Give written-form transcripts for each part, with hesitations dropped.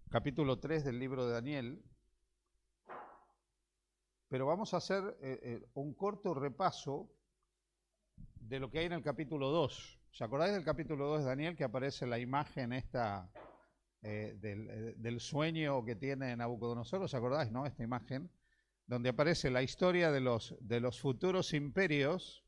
capítulo 3 del libro de Daniel, pero vamos a hacer un corto repaso de lo que hay en el capítulo 2. ¿Os acordáis del capítulo 2 de Daniel, que aparece la imagen esta del sueño que tiene Nabucodonosor? ¿Os acordáis, no? Esta imagen, donde aparece la historia de los futuros imperios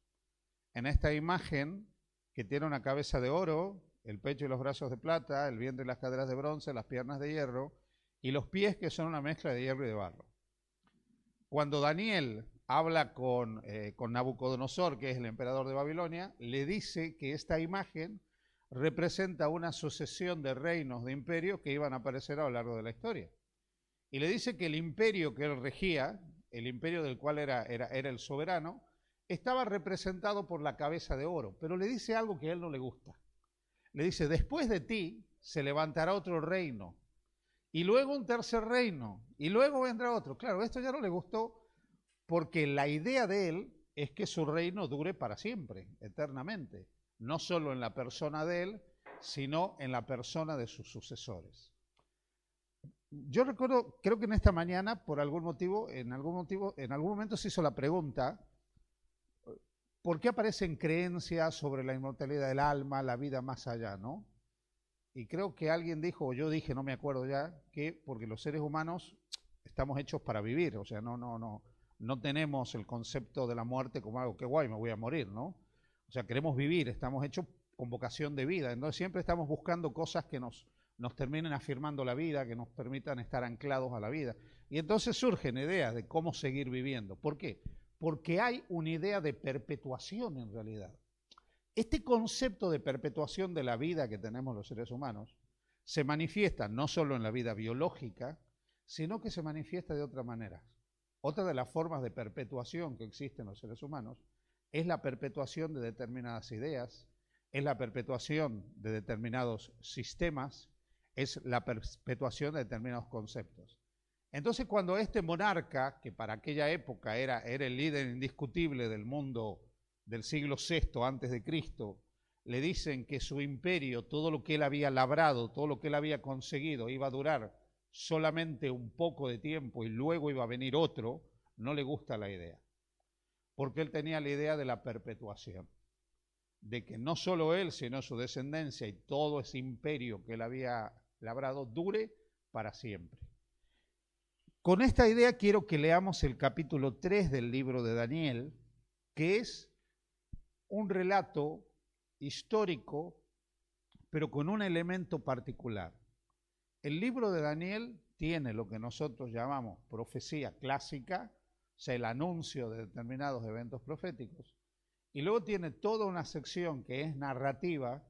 en esta imagen que tiene una cabeza de oro, el pecho y los brazos de plata, el vientre y las caderas de bronce, las piernas de hierro y los pies que son una mezcla de hierro y de barro. Cuando Daniel habla con Nabucodonosor, que es el emperador de Babilonia, le dice que esta imagen representa una sucesión de reinos, de imperios que iban a aparecer a lo largo de la historia. Y le dice que el imperio que él regía, el imperio del cual era el soberano, estaba representado por la cabeza de oro, pero le dice algo que a él no le gusta. Le dice, después de ti se levantará otro reino, y luego un tercer reino, y luego vendrá otro. Claro, esto ya no le gustó, porque la idea de él es que su reino dure para siempre, eternamente, no solo en la persona de él, sino en la persona de sus sucesores. Yo recuerdo, creo que en esta mañana, por algún motivo, en algún momento se hizo la pregunta, ¿por qué aparecen creencias sobre la inmortalidad del alma, la vida más allá, no? Y creo que alguien dijo, o yo dije, no me acuerdo ya, que porque los seres humanos estamos hechos para vivir, o sea, no tenemos el concepto de la muerte como algo que guay, me voy a morir, ¿no? O sea, queremos vivir, estamos hechos con vocación de vida, entonces siempre estamos buscando cosas que nos terminen afirmando la vida, que nos permitan estar anclados a la vida. Y entonces surgen ideas de cómo seguir viviendo. ¿Por qué? Porque hay una idea de perpetuación en realidad. Este concepto de perpetuación de la vida que tenemos los seres humanos se manifiesta no solo en la vida biológica, sino que se manifiesta de otra manera. Otra de las formas de perpetuación que existen en los seres humanos es la perpetuación de determinadas ideas, es la perpetuación de determinados sistemas, es la perpetuación de determinados conceptos. Entonces, cuando este monarca, que para aquella época era el líder indiscutible del mundo del siglo VI antes de Cristo, le dicen que su imperio, todo lo que él había labrado, todo lo que él había conseguido, iba a durar solamente un poco de tiempo y luego iba a venir otro, no le gusta la idea. Porque él tenía la idea de la perpetuación, de que no solo él, sino su descendencia y todo ese imperio que él había labrado dure para siempre. Con esta idea quiero que leamos el capítulo 3 del libro de Daniel, que es un relato histórico, pero con un elemento particular. El libro de Daniel tiene lo que nosotros llamamos profecía clásica, o sea, el anuncio de determinados eventos proféticos, y luego tiene toda una sección que es narrativa,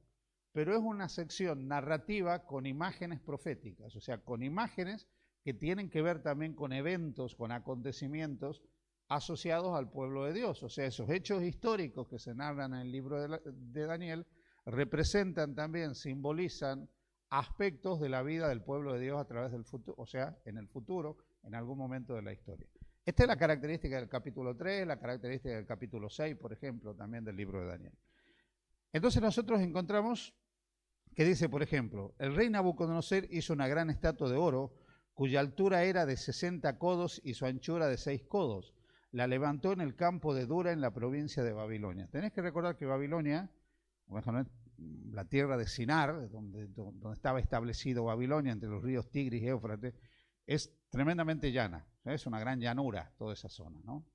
pero es una sección narrativa con imágenes proféticas, o sea, con imágenes que tienen que ver también con eventos, con acontecimientos asociados al pueblo de Dios. O sea, esos hechos históricos que se narran en el libro de Daniel representan también, simbolizan aspectos de la vida del pueblo de Dios a través del futuro, o sea, en el futuro, en algún momento de la historia. Esta es la característica del capítulo 3, la característica del capítulo 6, por ejemplo, también del libro de Daniel. Entonces nosotros encontramos que dice, por ejemplo, el rey Nabucodonosor hizo una gran estatua de oro, cuya altura era de 60 codos y su anchura de 6 codos. La levantó en el campo de Dura, en la provincia de Babilonia. Tenés que recordar que Babilonia, la tierra de Sinar, donde estaba establecido Babilonia, entre los ríos Tigris y Éufrates, es tremendamente llana, es una gran llanura toda esa zona, ¿no?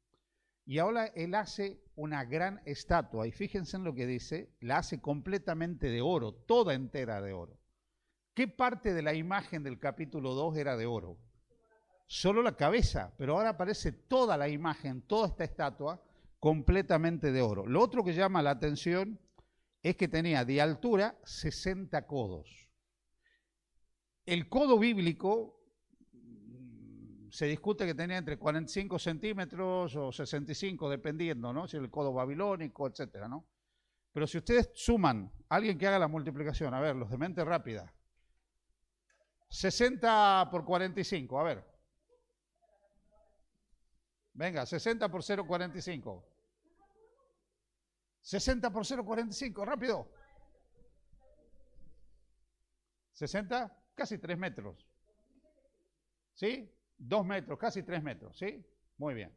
Y ahora él hace una gran estatua, y fíjense en lo que dice, la hace completamente de oro, toda entera de oro. ¿Qué parte de la imagen del capítulo 2 era de oro? Solo la cabeza, pero ahora aparece toda la imagen, toda esta estatua, completamente de oro. Lo otro que llama la atención es que tenía de altura 60 codos. El codo bíblico se discute que tenía entre 45 centímetros o 65, dependiendo, ¿no? Si el codo babilónico, etcétera, ¿no? Pero si ustedes suman, alguien que haga la multiplicación, a ver, los de mente rápida, 60 por 45, a ver. Venga, 60 por 0,45. 60 por 0,45, rápido. 60, casi 3 metros. ¿Sí? 2 metros, casi 3 metros, ¿sí? Muy bien.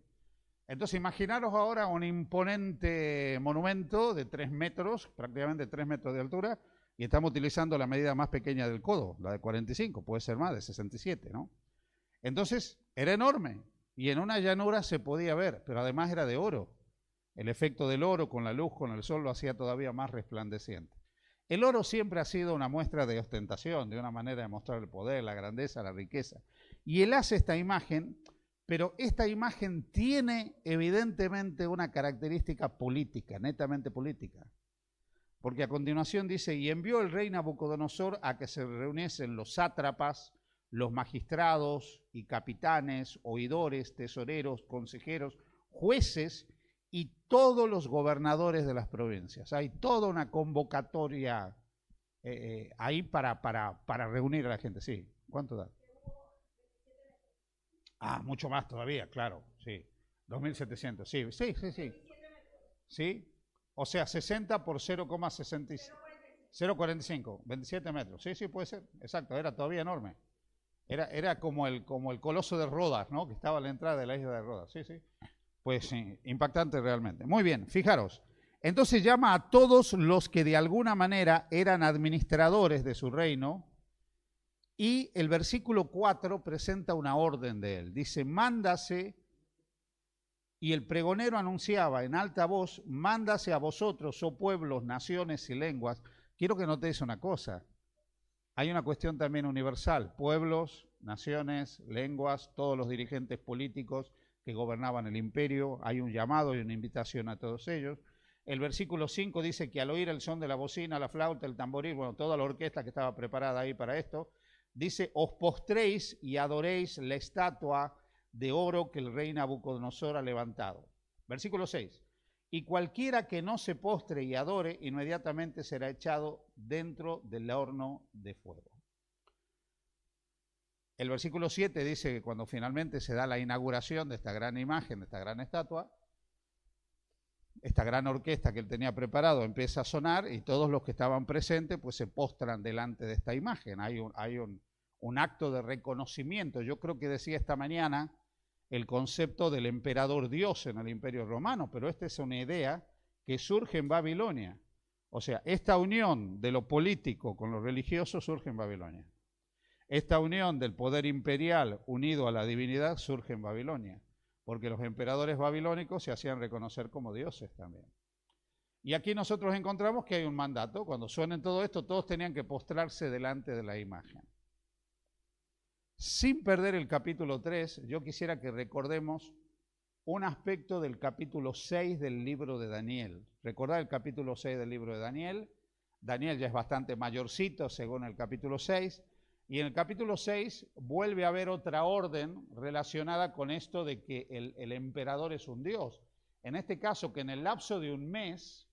Entonces imaginaros ahora un imponente monumento de 3 metros, prácticamente 3 metros de altura, y estamos utilizando la medida más pequeña del codo, la de 45, puede ser más, de 67, ¿no? Entonces era enorme, y en una llanura se podía ver, pero además era de oro. El efecto del oro con la luz, con el sol, lo hacía todavía más resplandeciente. El oro siempre ha sido una muestra de ostentación, de una manera de mostrar el poder, la grandeza, la riqueza. Y él hace esta imagen, pero esta imagen tiene evidentemente una característica política, netamente política. Porque a continuación dice, y envió el rey Nabucodonosor a que se reuniesen los sátrapas, los magistrados y capitanes, oidores, tesoreros, consejeros, jueces y todos los gobernadores de las provincias. Hay toda una convocatoria ahí para reunir a la gente. Sí, ¿cuánto da? Ah, mucho más todavía, claro, sí. 2.700, sí, sí, sí, sí. ¿Sí? O sea, 60 por 0,45, 27 metros. Sí, sí, puede ser. Exacto, era todavía enorme. Era como el coloso de Rodas, ¿no? Que estaba a la entrada de la isla de Rodas. Sí, sí. Pues sí, impactante realmente. Muy bien, fijaros. Entonces llama a todos los que de alguna manera eran administradores de su reino, y el versículo 4 presenta una orden de él. Dice, mándase, y el pregonero anunciaba en alta voz, mándase a vosotros, oh pueblos, naciones y lenguas. Quiero que notéis una cosa. Hay una cuestión también universal. Pueblos, naciones, lenguas, todos los dirigentes políticos que gobernaban el imperio. Hay un llamado y una invitación a todos ellos. El versículo 5 dice que al oír el son de la bocina, la flauta, el tamboril, bueno, toda la orquesta que estaba preparada ahí para esto, dice, os postréis y adoréis la estatua de oro que el rey Nabucodonosor ha levantado. Versículo 6. Y cualquiera que no se postre y adore, inmediatamente será echado dentro del horno de fuego. El versículo 7 dice que cuando finalmente se da la inauguración de esta gran imagen, de esta gran estatua, esta gran orquesta que él tenía preparado empieza a sonar y todos los que estaban presentes pues se postran delante de esta imagen. Hay un acto de reconocimiento. Yo creo que decía esta mañana el concepto del emperador Dios en el Imperio Romano, pero esta es una idea que surge en Babilonia. O sea, esta unión de lo político con lo religioso surge en Babilonia. Esta unión del poder imperial unido a la divinidad surge en Babilonia, porque los emperadores babilónicos se hacían reconocer como dioses también. Y aquí nosotros encontramos que hay un mandato. Cuando suenen todo esto, todos tenían que postrarse delante de la imagen. Sin perder el capítulo 3, yo quisiera que recordemos un aspecto del capítulo 6 del libro de Daniel. Recordad el capítulo 6 del libro de Daniel. Daniel ya es bastante mayorcito según el capítulo 6. Y en el capítulo 6 vuelve a haber otra orden relacionada con esto de que el emperador es un dios. En este caso, que en el lapso de un mes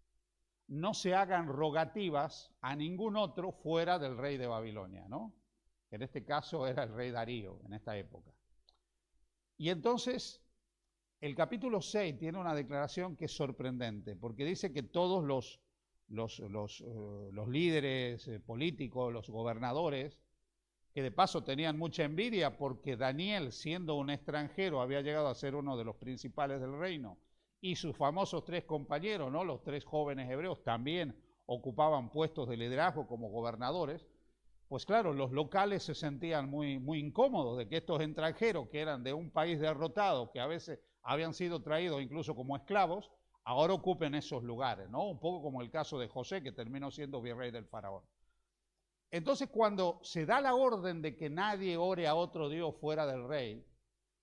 no se hagan rogativas a ningún otro fuera del rey de Babilonia, ¿no? En este caso era el rey Darío en esta época. Y entonces el capítulo 6 tiene una declaración que es sorprendente, porque dice que todos los líderes políticos, los gobernadores, que de paso tenían mucha envidia porque Daniel, siendo un extranjero, había llegado a ser uno de los principales del reino, y sus famosos 3 compañeros, ¿no? Los 3 jóvenes hebreos, también ocupaban puestos de liderazgo como gobernadores. Pues claro, los locales se sentían muy incómodos de que estos extranjeros, que eran de un país derrotado, que a veces habían sido traídos incluso como esclavos, ahora ocupen esos lugares, ¿no? Un poco como el caso de José, que terminó siendo virrey del faraón. Entonces, cuando se da la orden de que nadie ore a otro dios fuera del rey,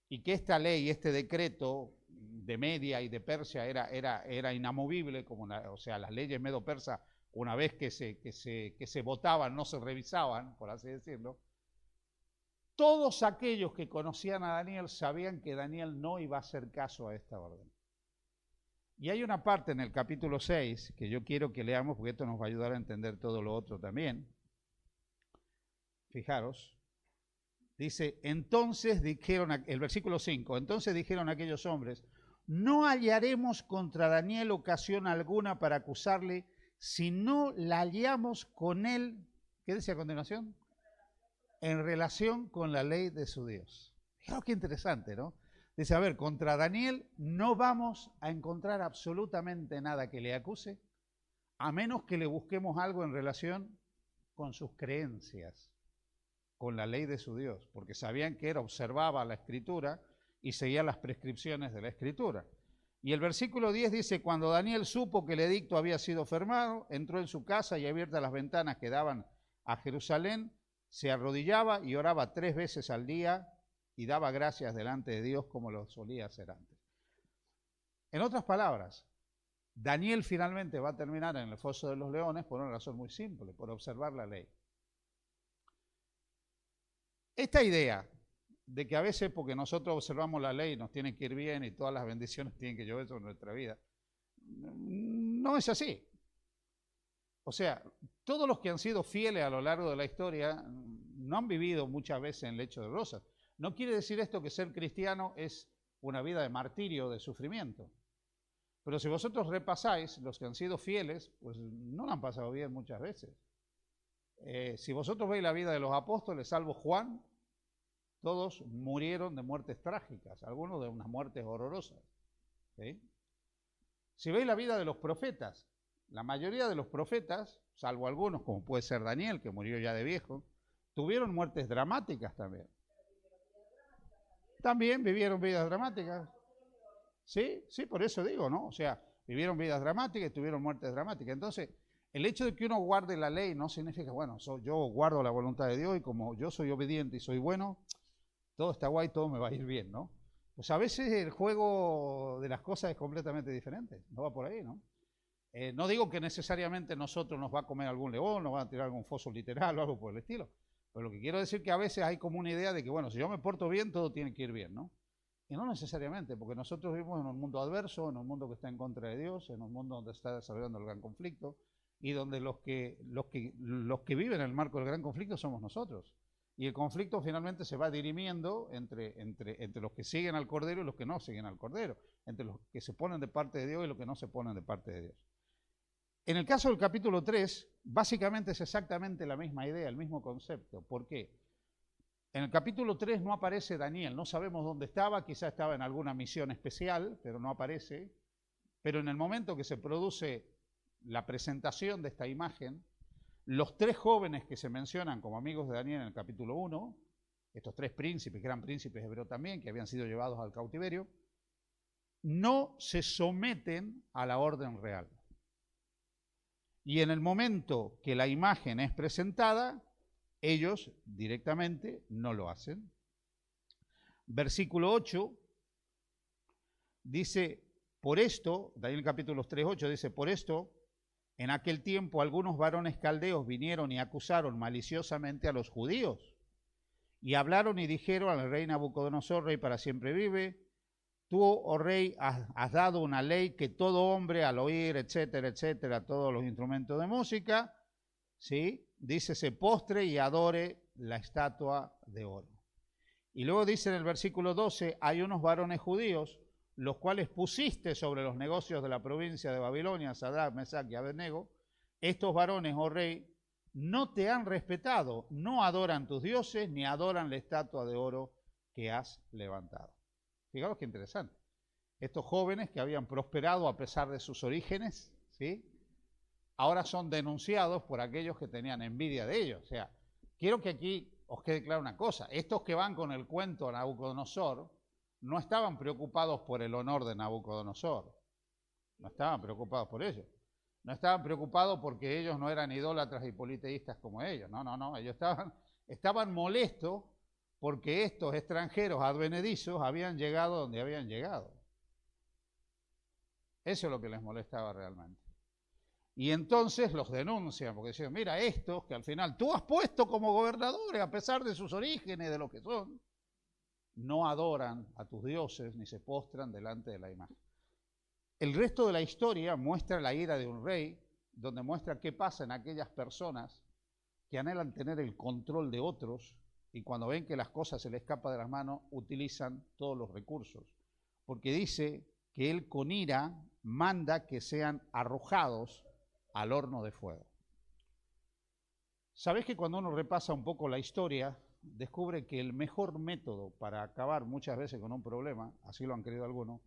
y que esta ley, este decreto de Media y de Persia era inamovible, o sea, las leyes medo-persas, una vez que se votaban, no se revisaban, por así decirlo, todos aquellos que conocían a Daniel sabían que Daniel no iba a hacer caso a esta orden. Y hay una parte en el capítulo 6 que yo quiero que leamos, porque esto nos va a ayudar a entender todo lo otro también. Fijaros, dice, entonces dijeron, el versículo 5, entonces dijeron aquellos hombres, no hallaremos contra Daniel ocasión alguna para acusarle, si no la hallamos con él, ¿qué dice a continuación? en relación con la ley de su Dios. Fijaos qué interesante, ¿no? Dice, a ver, contra Daniel no vamos a encontrar absolutamente nada que le acuse, a menos que le busquemos algo en relación con sus creencias, con la ley de su Dios, porque sabían que él observaba la Escritura y seguía las prescripciones de la Escritura. Y el versículo 10 dice, cuando Daniel supo que el edicto había sido firmado, entró en su casa y abiertas las ventanas que daban a Jerusalén, se arrodillaba y oraba 3 veces al día y daba gracias delante de Dios como lo solía hacer antes. En otras palabras, Daniel finalmente va a terminar en el foso de los leones por una razón muy simple, por observar la ley. Esta idea de que a veces porque nosotros observamos la ley nos tiene que ir bien y todas las bendiciones tienen que llover sobre nuestra vida, no es así. O sea, todos los que han sido fieles a lo largo de la historia no han vivido muchas veces en lecho de rosas. No quiere decir esto que ser cristiano es una vida de martirio, de sufrimiento. Pero si vosotros repasáis, los que han sido fieles, pues no la han pasado bien muchas veces. Si vosotros veis la vida de los apóstoles, salvo Juan, todos murieron de muertes trágicas, algunos de unas muertes horrorosas. ¿Sí? Si veis la vida de los profetas, la mayoría de los profetas, salvo algunos, como puede ser Daniel, que murió ya de viejo, tuvieron muertes dramáticas también. También vivieron vidas dramáticas. Sí, sí, por eso digo, ¿no? O sea, vivieron vidas dramáticas y tuvieron muertes dramáticas. Entonces, el hecho de que uno guarde la ley no significa, bueno, yo guardo la voluntad de Dios y como yo soy obediente y soy bueno, todo está guay, todo me va a ir bien, ¿no? Pues a veces el juego de las cosas es completamente diferente, no va por ahí, ¿no? No digo que necesariamente nosotros nos va a comer algún león, nos va a tirar algún foso literal o algo por el estilo, pero lo que quiero decir es que a veces hay como una idea de que, bueno, si yo me porto bien, todo tiene que ir bien, ¿no? Y no necesariamente, porque nosotros vivimos en un mundo adverso, en un mundo que está en contra de Dios, en un mundo donde está desarrollando el gran conflicto, y donde los que viven en el marco del gran conflicto somos nosotros. Y el conflicto finalmente se va dirimiendo entre los que siguen al Cordero y los que no siguen al Cordero, entre los que se ponen de parte de Dios y los que no se ponen de parte de Dios. En el caso del capítulo 3, básicamente es exactamente la misma idea, el mismo concepto. ¿Por qué? En el capítulo 3 no aparece Daniel, no sabemos dónde estaba, quizá estaba en alguna misión especial, pero no aparece. Pero en el momento que se produce la presentación de esta imagen, los 3 jóvenes que se mencionan como amigos de Daniel en el capítulo 1, estos 3 príncipes, que eran príncipes hebreos también, que habían sido llevados al cautiverio, no se someten a la orden real. Y en el momento que la imagen es presentada, ellos directamente no lo hacen. Versículo 8 dice, por esto, Daniel capítulo 3:8 dice, por esto, en aquel tiempo algunos varones caldeos vinieron y acusaron maliciosamente a los judíos, y hablaron y dijeron al rey Nabucodonosor, rey para siempre vive, tú, oh rey, has dado una ley que todo hombre al oír, etcétera, etcétera, todos los instrumentos de música, ¿sí?, dice, se postre y adore la estatua de oro. Y luego dice en el versículo 12, hay unos varones judíos, los cuales pusiste sobre los negocios de la provincia de Babilonia, Sadrach, Mesach y Abednego. Estos varones, oh rey, no te han respetado, no adoran tus dioses, ni adoran la estatua de oro que has levantado. Fijaos qué interesante. Estos jóvenes que habían prosperado a pesar de sus orígenes, ¿sí?, ahora son denunciados por aquellos que tenían envidia de ellos. O sea, quiero que aquí os quede clara una cosa. Estos que van con el cuento a Nabucodonosor no estaban preocupados por el honor de Nabucodonosor. No estaban preocupados por ello. No estaban preocupados porque ellos no eran idólatras y politeístas como ellos. No, no, no. Ellos estaban molestos porque estos extranjeros advenedizos habían llegado donde habían llegado. Eso es lo que les molestaba realmente. Y entonces los denuncian, porque dicen, mira, estos que al final tú has puesto como gobernadores, a pesar de sus orígenes, de lo que son, no adoran a tus dioses ni se postran delante de la imagen. El resto de la historia muestra la ira de un rey, donde muestra qué pasa en aquellas personas que anhelan tener el control de otros y cuando ven que las cosas se les escapan de las manos, utilizan todos los recursos. Porque dice que él con ira manda que sean arrojados al horno de fuego. ¿Sabés que cuando uno repasa un poco la historia, descubre que el mejor método para acabar muchas veces con un problema, así lo han querido algunos,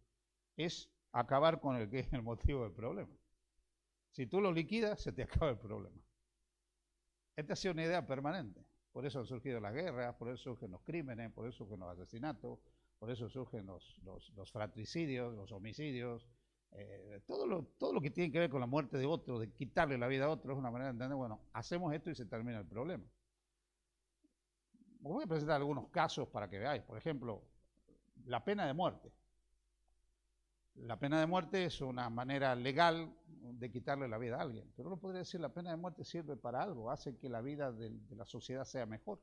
es acabar con el que es el motivo del problema. Si tú lo liquidas, se te acaba el problema. Esta ha sido una idea permanente. Por eso han surgido las guerras, por eso surgen los crímenes, por eso surgen los asesinatos, por eso surgen los fratricidios, los homicidios. Todo lo que tiene que ver con la muerte de otro, de quitarle la vida a otro, es una manera de entender, bueno, hacemos esto y se termina el problema. Os voy a presentar algunos casos para que veáis. Por ejemplo, la pena de muerte. La pena de muerte es una manera legal de quitarle la vida a alguien. Pero uno podría decir, la pena de muerte sirve para algo, hace que la vida de la sociedad sea mejor.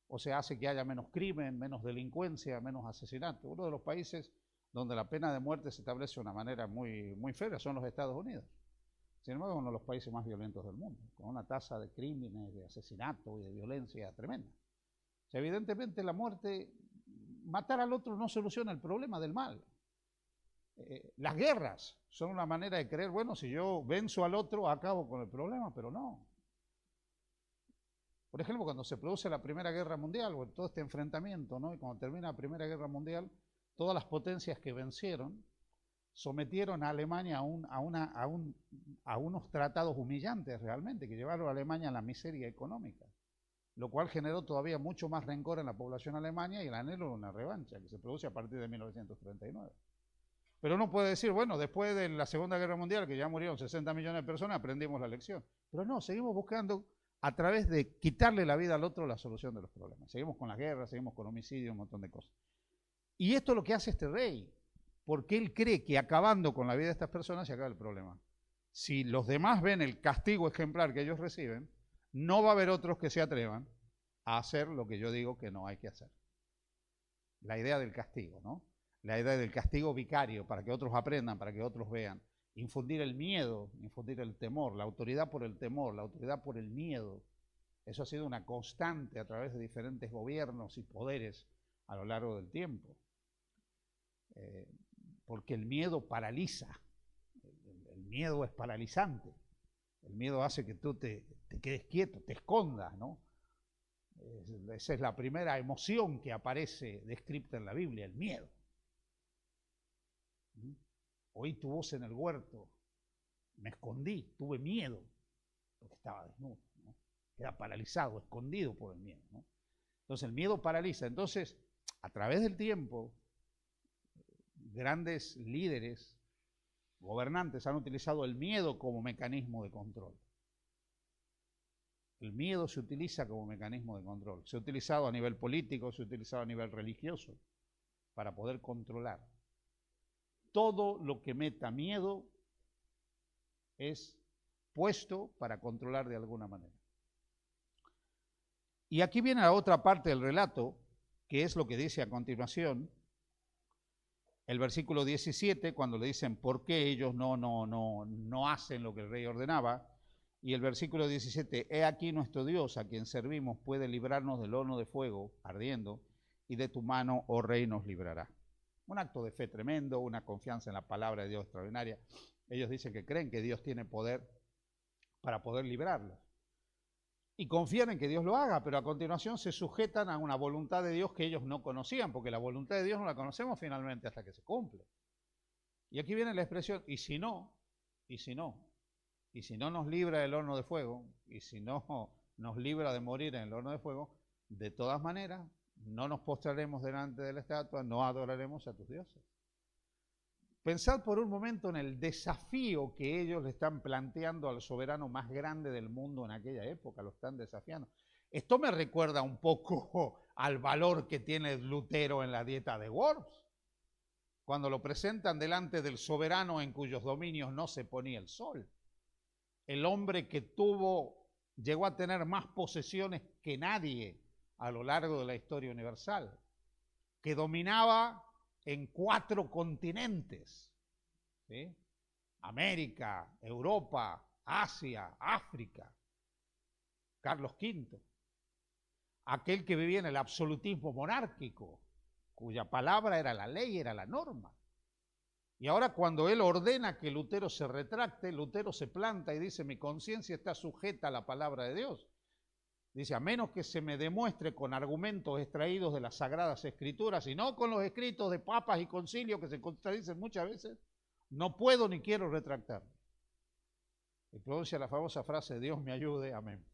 O sea, hace que haya menos crimen, menos delincuencia, menos asesinato. Uno de los países donde la pena de muerte se establece de una manera muy, muy fea son los Estados Unidos. Sin embargo, es uno de los países más violentos del mundo, con una tasa de crímenes, de asesinato y de violencia tremenda. O sea, evidentemente la muerte, matar al otro no soluciona el problema del mal. Las guerras son una manera de creer, bueno, si yo venzo al otro, acabo con el problema, pero no. Por ejemplo, cuando se produce la Primera Guerra Mundial, o todo este enfrentamiento, ¿no? Y cuando termina la Primera Guerra Mundial, todas las potencias que vencieron sometieron a Alemania a unos tratados humillantes realmente, que llevaron a Alemania a la miseria económica, lo cual generó todavía mucho más rencor en la población alemana y el anhelo de una revancha, que se produce a partir de 1939. Pero uno puede decir, bueno, después de la Segunda Guerra Mundial, que ya murieron 60 millones de personas, aprendimos la lección. Pero no, seguimos buscando, a través de quitarle la vida al otro, la solución de los problemas. Seguimos con las guerras, seguimos con homicidios, un montón de cosas. Y esto es lo que hace este rey, porque él cree que acabando con la vida de estas personas se acaba el problema. Si los demás ven el castigo ejemplar que ellos reciben, no va a haber otros que se atrevan a hacer lo que yo digo que no hay que hacer. La idea del castigo, ¿no? La idea del castigo vicario, para que otros aprendan, para que otros vean. Infundir el miedo, infundir el temor, la autoridad por el temor, la autoridad por el miedo. Eso ha sido una constante a través de diferentes gobiernos y poderes a lo largo del tiempo. Porque el miedo paraliza, el miedo es paralizante. El miedo hace que tú te quedes quieto, te escondas, ¿no? Esa es la primera emoción que aparece descrita en la Biblia, el miedo. Oí tu voz en el huerto, me escondí, tuve miedo, porque estaba desnudo, ¿no? Queda paralizado, escondido por el miedo, ¿no? Entonces el miedo paraliza. Entonces, a través del tiempo, grandes líderes, gobernantes han utilizado el miedo como mecanismo de control. El miedo se utiliza como mecanismo de control. Se ha utilizado a nivel político, se ha utilizado a nivel religioso para poder controlar. Todo lo que meta miedo es puesto para controlar de alguna manera. Y aquí viene la otra parte del relato, que es lo que dice a continuación. El versículo 17, cuando le dicen por qué ellos no hacen lo que el rey ordenaba. Y el versículo 17, he aquí nuestro Dios, a quien servimos, puede librarnos del horno de fuego ardiendo, y de tu mano, oh rey, nos librará. Un acto de fe tremendo, una confianza en la palabra de Dios extraordinaria. Ellos dicen que creen que Dios tiene poder para poder librarlos. Y confían en que Dios lo haga, pero a continuación se sujetan a una voluntad de Dios que ellos no conocían, porque la voluntad de Dios no la conocemos finalmente hasta que se cumple. Y aquí viene la expresión, y si no nos libra del horno de fuego, y si no nos libra de morir en el horno de fuego, de todas maneras, no nos postraremos delante de la estatua, no adoraremos a tus dioses. Pensad por un momento en el desafío que ellos le están planteando al soberano más grande del mundo en aquella época, lo están desafiando. Esto me recuerda un poco al valor que tiene Lutero en la dieta de Worms, cuando lo presentan delante del soberano en cuyos dominios no se ponía el sol. El hombre que llegó a tener más posesiones que nadie a lo largo de la historia universal, que dominaba en 4 continentes, ¿sí? América, Europa, Asia, África. Carlos V, aquel que vivía en el absolutismo monárquico, cuya palabra era la ley, era la norma. Y ahora cuando él ordena que Lutero se retracte, Lutero se planta y dice, mi conciencia está sujeta a la palabra de Dios. Dice, a menos que se me demuestre con argumentos extraídos de las Sagradas Escrituras y no con los escritos de papas y concilios que se contradicen muchas veces, no puedo ni quiero retractarme. Y pronuncia la famosa frase, Dios me ayude, amén.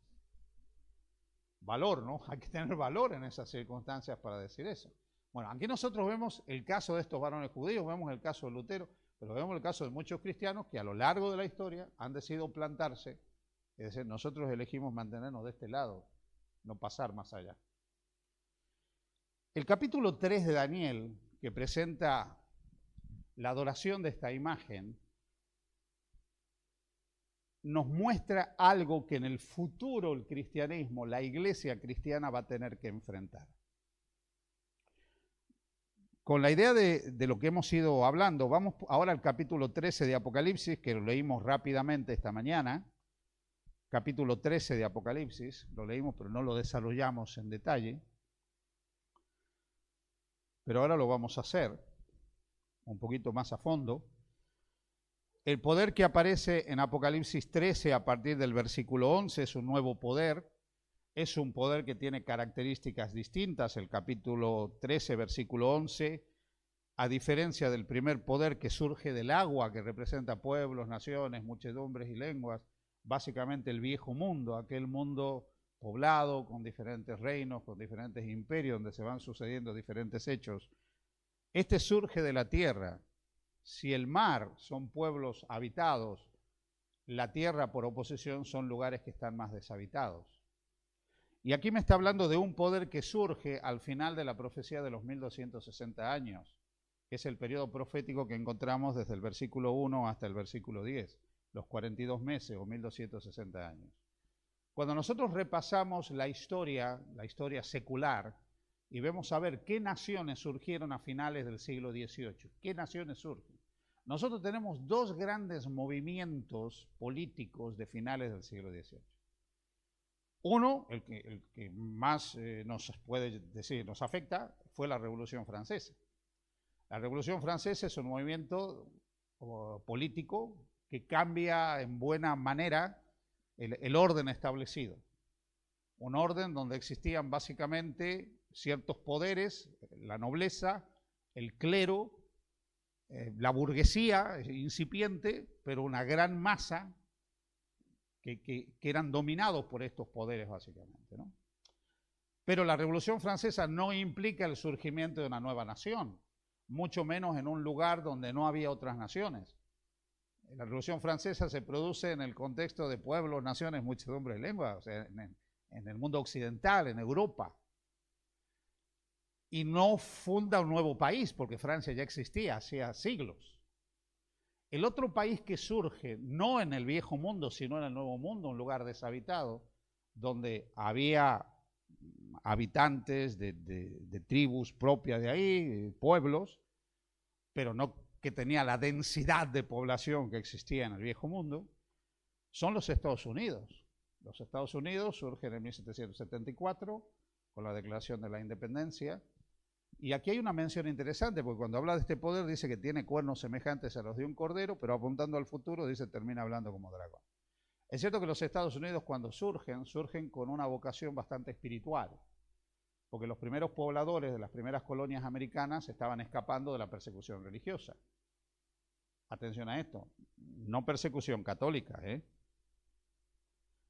Valor, ¿no? Hay que tener valor en esas circunstancias para decir eso. Bueno, aquí nosotros vemos el caso de estos varones judíos, vemos el caso de Lutero, pero vemos el caso de muchos cristianos que a lo largo de la historia han decidido plantarse, es decir, nosotros elegimos mantenernos de este lado, no pasar más allá. El capítulo 3 de Daniel, que presenta la adoración de esta imagen, nos muestra algo que en el futuro el cristianismo, la iglesia cristiana va a tener que enfrentar. Con la idea de lo que hemos ido hablando, vamos ahora al capítulo 13 de Apocalipsis, que lo leímos rápidamente esta mañana. Capítulo 13 de Apocalipsis, lo leímos pero no lo desarrollamos en detalle. Pero ahora lo vamos a hacer un poquito más a fondo. El poder que aparece en Apocalipsis 13 a partir del versículo 11 es un nuevo poder. Es un poder que tiene características distintas. El capítulo 13, versículo 11, a diferencia del primer poder que surge del agua, que representa pueblos, naciones, muchedumbres y lenguas, básicamente el viejo mundo, aquel mundo poblado con diferentes reinos, con diferentes imperios, donde se van sucediendo diferentes hechos. Este surge de la tierra. Si el mar son pueblos habitados, la tierra por oposición son lugares que están más deshabitados. Y aquí me está hablando de un poder que surge al final de la profecía de los 1260 años, que es el periodo profético que encontramos desde el versículo 1 hasta el versículo 10, los 42 meses o 1260 años. Cuando nosotros repasamos la historia secular, y vemos a ver qué naciones surgieron a finales del siglo XVIII, qué naciones surgen. Nosotros tenemos dos grandes movimientos políticos de finales del siglo XVIII. Uno, el que más nos puede decir, nos afecta, fue la Revolución Francesa. La Revolución Francesa es un movimiento político que cambia en buena manera el orden establecido. Un orden donde existían básicamente ciertos poderes, la nobleza, el clero, la burguesía incipiente, pero una gran masa que eran dominados por estos poderes básicamente, ¿no? Pero la Revolución Francesa no implica el surgimiento de una nueva nación, mucho menos en un lugar donde no había otras naciones. La Revolución Francesa se produce en el contexto de pueblos, naciones, muchedumbre y lenguas, o sea, en el mundo occidental, en Europa. Y no funda un nuevo país, porque Francia ya existía hacía siglos. El otro país que surge, no en el viejo mundo, sino en el nuevo mundo, un lugar deshabitado, donde había habitantes de tribus propias de ahí, pueblos, pero no que tenía la densidad de población que existía en el viejo mundo, son los Estados Unidos. Los Estados Unidos surgen en 1774 con la Declaración de la Independencia. Y aquí hay una mención interesante, porque cuando habla de este poder dice que tiene cuernos semejantes a los de un cordero, pero apuntando al futuro dice termina hablando como dragón. Es cierto que los Estados Unidos cuando surgen con una vocación bastante espiritual, porque los primeros pobladores de las primeras colonias americanas estaban escapando de la persecución religiosa. Atención a esto, no persecución católica,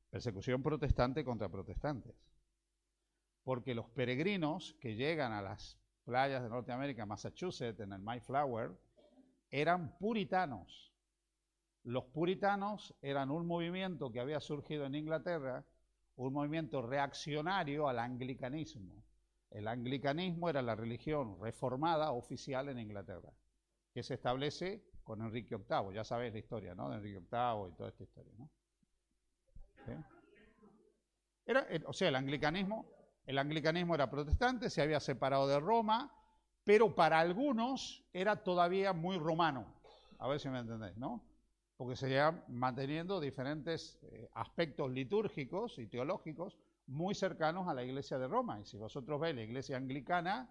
persecución protestante contra protestantes. Porque los peregrinos que llegan a las playas de Norteamérica, Massachusetts, en el Mayflower, eran puritanos. Los puritanos eran un movimiento que había surgido en Inglaterra, un movimiento reaccionario al anglicanismo. El anglicanismo era la religión reformada oficial en Inglaterra, que se establece con Enrique VIII. Ya sabéis la historia, ¿no? De Enrique VIII y toda esta historia, ¿no? ¿Sí? O sea, el anglicanismo era protestante, se había separado de Roma, pero para algunos era todavía muy romano. A ver si me entendéis, ¿no? Porque se llevan manteniendo diferentes aspectos litúrgicos y teológicos muy cercanos a la Iglesia de Roma. Y si vosotros veis la Iglesia anglicana,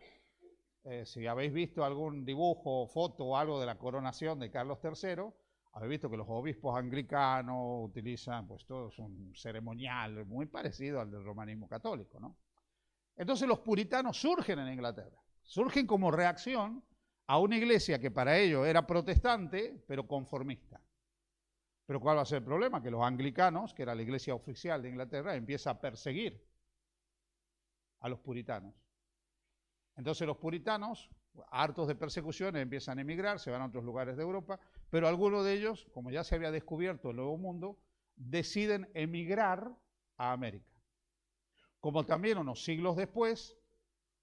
si habéis visto algún dibujo, foto o algo de la coronación de Carlos III, Habéis visto que los obispos anglicanos utilizan, pues todo es un ceremonial muy parecido al del romanismo católico, ¿no? Entonces los puritanos surgen en Inglaterra, surgen como reacción a una iglesia que para ellos era protestante, pero conformista. Pero ¿cuál va a ser el problema? Que los anglicanos, que era la iglesia oficial de Inglaterra, empieza a perseguir a los puritanos. Entonces los puritanos, hartos de persecuciones, empiezan a emigrar, se van a otros lugares de Europa, pero algunos de ellos, como ya se había descubierto el Nuevo Mundo, deciden emigrar a América. Como también unos siglos después,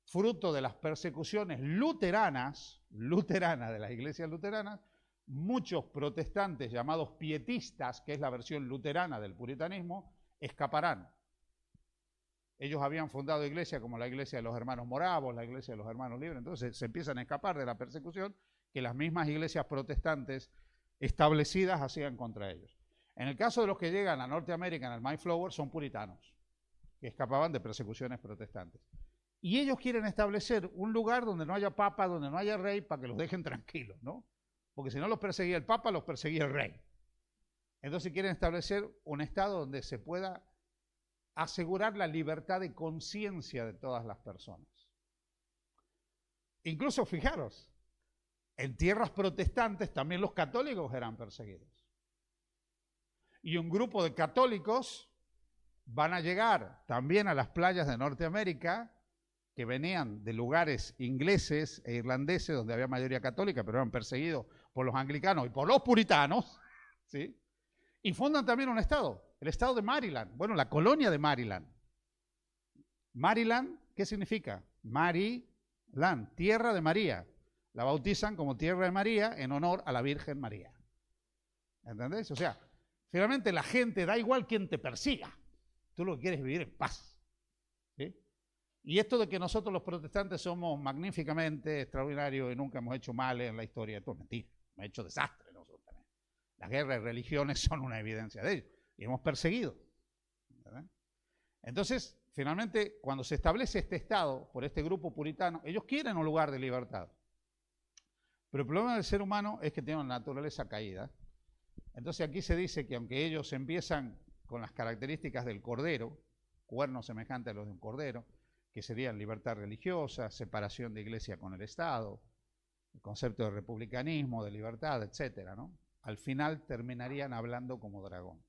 fruto de las persecuciones luteranas de las iglesias luteranas, muchos protestantes llamados pietistas, que es la versión luterana del puritanismo, escaparán. Ellos habían fundado iglesias como la iglesia de los hermanos moravos, la iglesia de los hermanos libres, entonces se empiezan a escapar de la persecución que las mismas iglesias protestantes establecidas hacían contra ellos. En el caso de los que llegan a Norteamérica en el Mayflower, son puritanos, que escapaban de persecuciones protestantes. Y ellos quieren establecer un lugar donde no haya papa, donde no haya rey, para que los dejen tranquilos, ¿no? Porque si no los perseguía el papa, los perseguía el rey. Entonces quieren establecer un estado donde se pueda asegurar la libertad de conciencia de todas las personas. Incluso, fijaros, en tierras protestantes también los católicos eran perseguidos. Y un grupo de católicos van a llegar también a las playas de Norteamérica, que venían de lugares ingleses e irlandeses donde había mayoría católica, pero eran perseguidos por los anglicanos y por los puritanos, ¿sí? Y fundan también un estado, el estado de Maryland, bueno, la colonia de Maryland. Maryland, ¿qué significa? Maryland, tierra de María. La bautizan como tierra de María en honor a la Virgen María. ¿Entendés? O sea, finalmente la gente, da igual quién te persiga, tú lo que quieres es vivir en paz. ¿Sí? Y esto de que nosotros los protestantes somos magníficamente extraordinarios y nunca hemos hecho mal en la historia, esto es mentira, hemos hecho desastres nosotros también. Las guerras de religiones son una evidencia de ello y hemos perseguido. ¿Verdad? Entonces, finalmente, cuando se establece este Estado por este grupo puritano, ellos quieren un lugar de libertad. Pero el problema del ser humano es que tiene una naturaleza caída. Entonces aquí se dice que aunque ellos empiezan con las características del cordero, cuernos semejantes a los de un cordero, que serían libertad religiosa, separación de iglesia con el Estado, el concepto de republicanismo, de libertad, etcétera, ¿no? Al final terminarían hablando como dragón.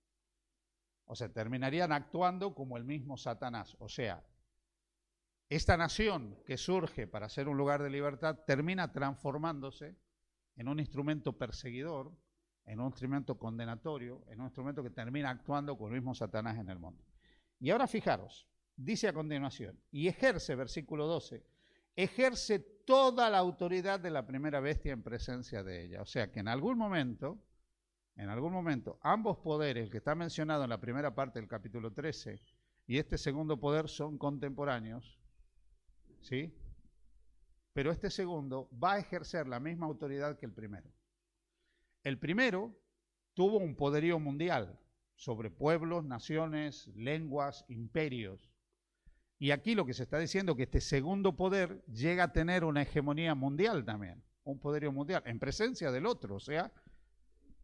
O sea, terminarían actuando como el mismo Satanás. O sea, esta nación que surge para ser un lugar de libertad termina transformándose en un instrumento perseguidor, en un instrumento condenatorio, en un instrumento que termina actuando como el mismo Satanás en el mundo. Y ahora fijaros, dice a continuación, y ejerce, versículo 12, ejerce toda la autoridad de la primera bestia en presencia de ella. O sea que en algún momento, ambos poderes, el que está mencionado en la primera parte del capítulo 13 y este segundo poder son contemporáneos, ¿sí? Pero este segundo va a ejercer la misma autoridad que el primero. El primero tuvo un poderío mundial sobre pueblos, naciones, lenguas, imperios. Y aquí lo que se está diciendo es que este segundo poder llega a tener una hegemonía mundial también, un poderío mundial, en presencia del otro, o sea,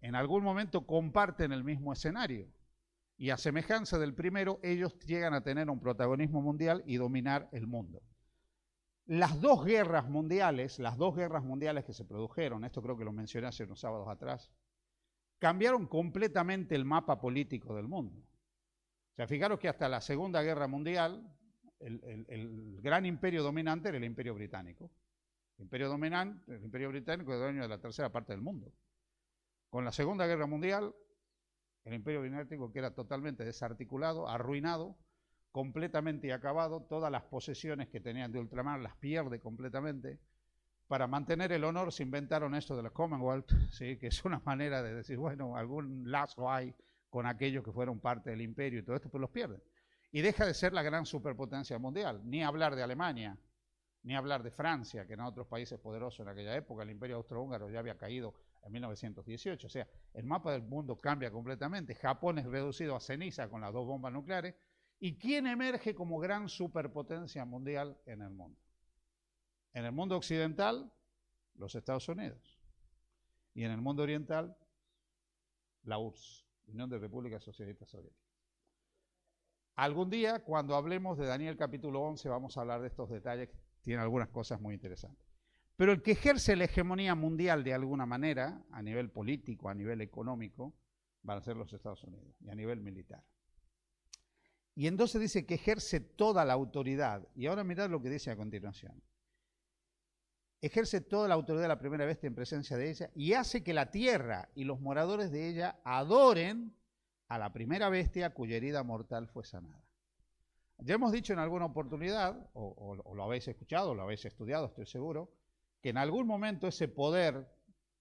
en algún momento comparten el mismo escenario. Y a semejanza del primero, ellos llegan a tener un protagonismo mundial y dominar el mundo. Las dos guerras mundiales que se produjeron, esto creo que lo mencioné hace unos sábados atrás, cambiaron completamente el mapa político del mundo. O sea, fijaros que hasta la Segunda Guerra Mundial, el gran imperio dominante era el Imperio Británico. El imperio británico es dueño de la tercera parte del mundo. Con la Segunda Guerra Mundial, el Imperio Británico queda totalmente desarticulado, arruinado, completamente acabado, todas las posesiones que tenían de ultramar las pierde completamente. Para mantener el honor se inventaron esto de la Commonwealth, ¿sí? Que es una manera de decir, bueno, algún lazo hay con aquellos que fueron parte del imperio y todo esto, pues los pierden. Y deja de ser la gran superpotencia mundial, ni hablar de Alemania, ni hablar de Francia, que eran otros países poderosos en aquella época. El imperio austrohúngaro ya había caído en 1918, o sea, el mapa del mundo cambia completamente. Japón es reducido a ceniza con las dos bombas nucleares. ¿Y quién emerge como gran superpotencia mundial en el mundo? En el mundo occidental, los Estados Unidos. Y en el mundo oriental, la URSS, Unión de Repúblicas Socialistas Soviéticas. Algún día, cuando hablemos de Daniel capítulo 11, vamos a hablar de estos detalles, que tienen algunas cosas muy interesantes. Pero el que ejerce la hegemonía mundial de alguna manera, a nivel político, a nivel económico, van a ser los Estados Unidos, y a nivel militar. Y entonces dice que ejerce toda la autoridad. Y ahora mirad lo que dice a continuación. Ejerce toda la autoridad de la primera bestia en presencia de ella y hace que la tierra y los moradores de ella adoren a la primera bestia cuya herida mortal fue sanada. Ya hemos dicho en alguna oportunidad, o lo habéis escuchado, o lo habéis estudiado, estoy seguro, que en algún momento ese poder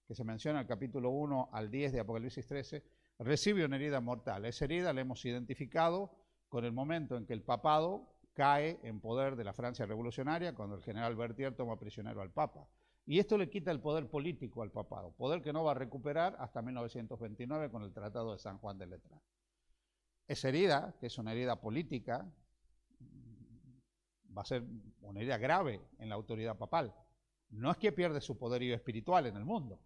que se menciona en el capítulo 1 al 10 de Apocalipsis 13, recibe una herida mortal. Esa herida la hemos identificado con el momento en que el papado cae en poder de la Francia revolucionaria, cuando el general Berthier toma prisionero al Papa. Y esto le quita el poder político al papado, poder que no va a recuperar hasta 1929 con el Tratado de San Juan de Letrán. Esa herida, que es una herida política, va a ser una herida grave en la autoridad papal. No es que pierde su poderío espiritual en el mundo,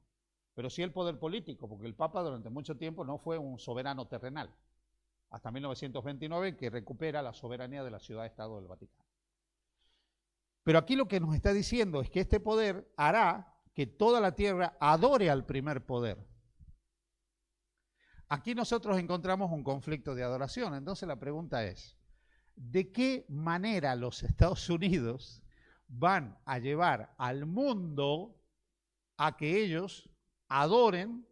pero sí el poder político, porque el Papa durante mucho tiempo no fue un soberano terrenal, hasta 1929 que recupera la soberanía de la ciudad-estado del Vaticano. Pero aquí lo que nos está diciendo es que este poder hará que toda la tierra adore al primer poder. Aquí nosotros encontramos un conflicto de adoración, entonces la pregunta es, ¿de qué manera los Estados Unidos van a llevar al mundo a que ellos adoren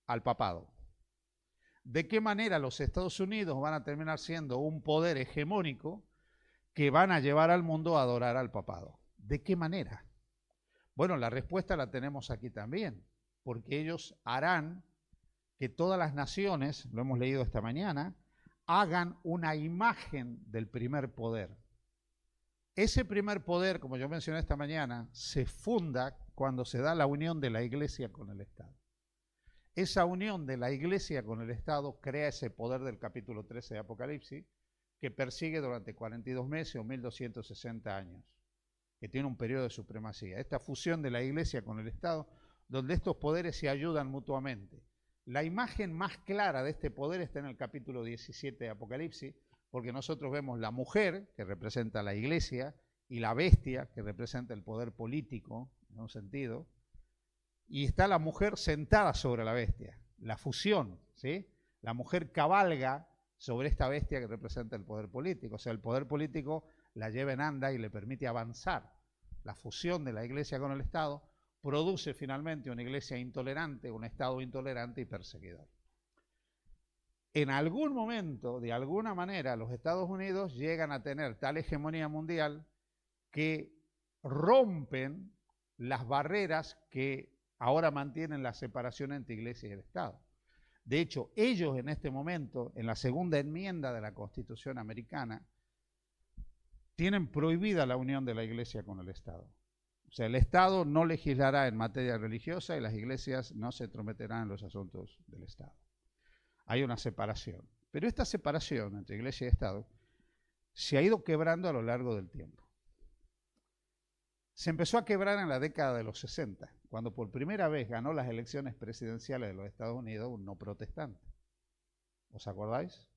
al papado? ¿De qué manera los Estados Unidos van a terminar siendo un poder hegemónico que van a llevar al mundo a adorar al papado? ¿De qué manera? Bueno, la respuesta la tenemos aquí también, porque ellos harán que todas las naciones, lo hemos leído esta mañana, hagan una imagen del primer poder. Ese primer poder, como yo mencioné esta mañana, se funda cuando se da la unión de la Iglesia con el Estado. Esa unión de la Iglesia con el Estado crea ese poder del capítulo 13 de Apocalipsis que persigue durante 42 meses o 1260 años, que tiene un periodo de supremacía. Esta fusión de la Iglesia con el Estado, donde estos poderes se ayudan mutuamente. La imagen más clara de este poder está en el capítulo 17 de Apocalipsis, porque nosotros vemos la mujer, que representa la Iglesia, y la bestia, que representa el poder político, en un sentido, y está la mujer sentada sobre la bestia, la fusión, ¿sí? La mujer cabalga sobre esta bestia que representa el poder político, o sea, el poder político la lleva en anda y le permite avanzar. La fusión de la Iglesia con el Estado produce finalmente una Iglesia intolerante, un Estado intolerante y perseguidor. En algún momento, de alguna manera, los Estados Unidos llegan a tener tal hegemonía mundial que rompen las barreras que ahora mantienen la separación entre Iglesia y el Estado. De hecho, ellos en este momento, en la segunda enmienda de la Constitución americana, tienen prohibida la unión de la Iglesia con el Estado. O sea, el Estado no legislará en materia religiosa y las iglesias no se entrometerán en los asuntos del Estado. Hay una separación. Pero esta separación entre Iglesia y Estado se ha ido quebrando a lo largo del tiempo. Se empezó a quebrar en la década de los 60, cuando por primera vez ganó las elecciones presidenciales de los Estados Unidos un no protestante. ¿Os acordáis?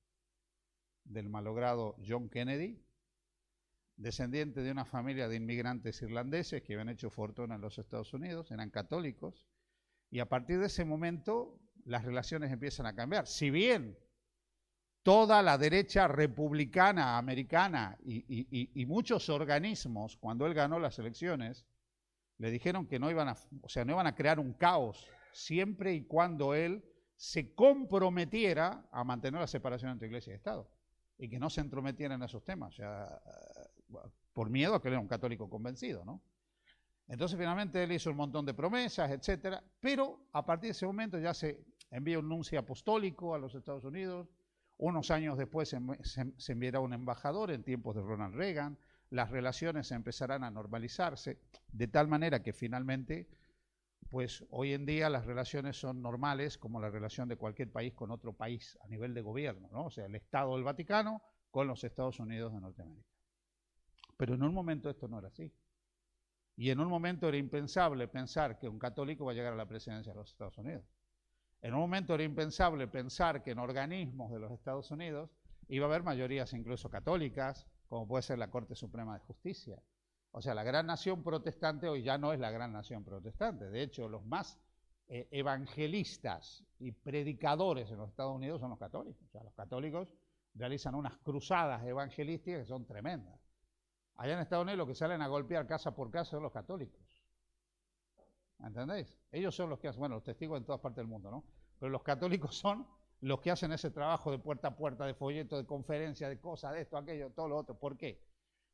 Del malogrado John Kennedy, descendiente de una familia de inmigrantes irlandeses que habían hecho fortuna en los Estados Unidos, eran católicos, y a partir de ese momento las relaciones empiezan a cambiar. Si bien toda la derecha republicana americana y muchos organismos, cuando él ganó las elecciones, le dijeron que no iban a crear un caos, siempre y cuando él se comprometiera a mantener la separación entre Iglesia y Estado, y que no se entrometiera en esos temas, o sea, por miedo a que él era un católico convencido, ¿no? Entonces finalmente él hizo un montón de promesas, etcétera, pero a partir de ese momento ya se envía un nuncio apostólico a los Estados Unidos. Unos años después se enviará un embajador en tiempos de Ronald Reagan, las relaciones empezarán a normalizarse, de tal manera que finalmente, pues hoy en día las relaciones son normales como la relación de cualquier país con otro país a nivel de gobierno, ¿no? O sea, el Estado del Vaticano con los Estados Unidos de Norteamérica. Pero en un momento esto no era así. Y en un momento era impensable pensar que un católico va a llegar a la presidencia de los Estados Unidos. En un momento era impensable pensar que en organismos de los Estados Unidos iba a haber mayorías incluso católicas, como puede ser la Corte Suprema de Justicia. O sea, la gran nación protestante hoy ya no es la gran nación protestante. De hecho, los más evangelistas y predicadores en los Estados Unidos son los católicos. O sea, los católicos realizan unas cruzadas evangelísticas que son tremendas. Allá en Estados Unidos lo que salen a golpear casa por casa son los católicos. ¿Entendéis? Ellos son los que hacen, bueno, los testigos en todas partes del mundo, ¿no? Pero los católicos son los que hacen ese trabajo de puerta a puerta, de folleto, de conferencia, de cosas, de esto, aquello, todo lo otro. ¿Por qué?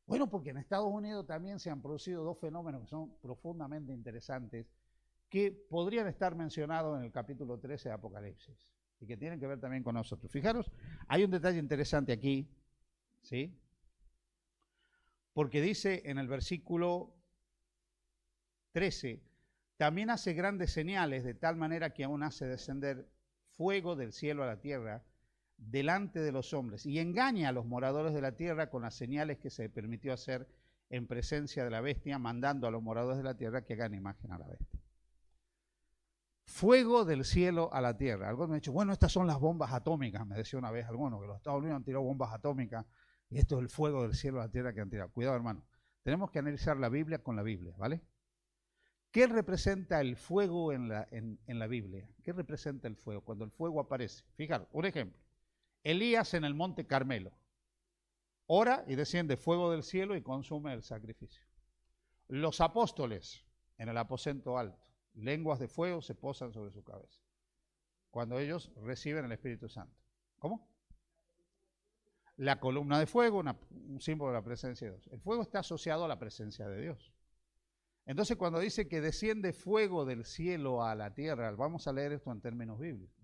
Bueno, porque en Estados Unidos también se han producido dos fenómenos que son profundamente interesantes, que podrían estar mencionados en el capítulo 13 de Apocalipsis y que tienen que ver también con nosotros. Fijaros, hay un detalle interesante aquí, ¿sí? Porque dice en el versículo 13, también hace grandes señales de tal manera que aún hace descender fuego del cielo a la tierra delante de los hombres y engaña a los moradores de la tierra con las señales que se permitió hacer en presencia de la bestia, mandando a los moradores de la tierra que hagan imagen a la bestia. Fuego del cielo a la tierra. Algunos me han dicho, bueno, estas son las bombas atómicas, me decía una vez alguno, que los Estados Unidos han tirado bombas atómicas y esto es el fuego del cielo a la tierra que han tirado. Cuidado, hermano. Tenemos que analizar la Biblia con la Biblia, ¿vale? ¿Qué representa el fuego en la Biblia? ¿Qué representa el fuego? Cuando el fuego aparece. Fijaros, un ejemplo. Elías en el monte Carmelo. Ora y desciende fuego del cielo y consume el sacrificio. Los apóstoles en el aposento alto. Lenguas de fuego se posan sobre su cabeza. Cuando ellos reciben el Espíritu Santo. ¿Cómo? La columna de fuego, un símbolo de la presencia de Dios. El fuego está asociado a la presencia de Dios. Entonces, cuando dice que desciende fuego del cielo a la tierra, vamos a leer esto en términos bíblicos.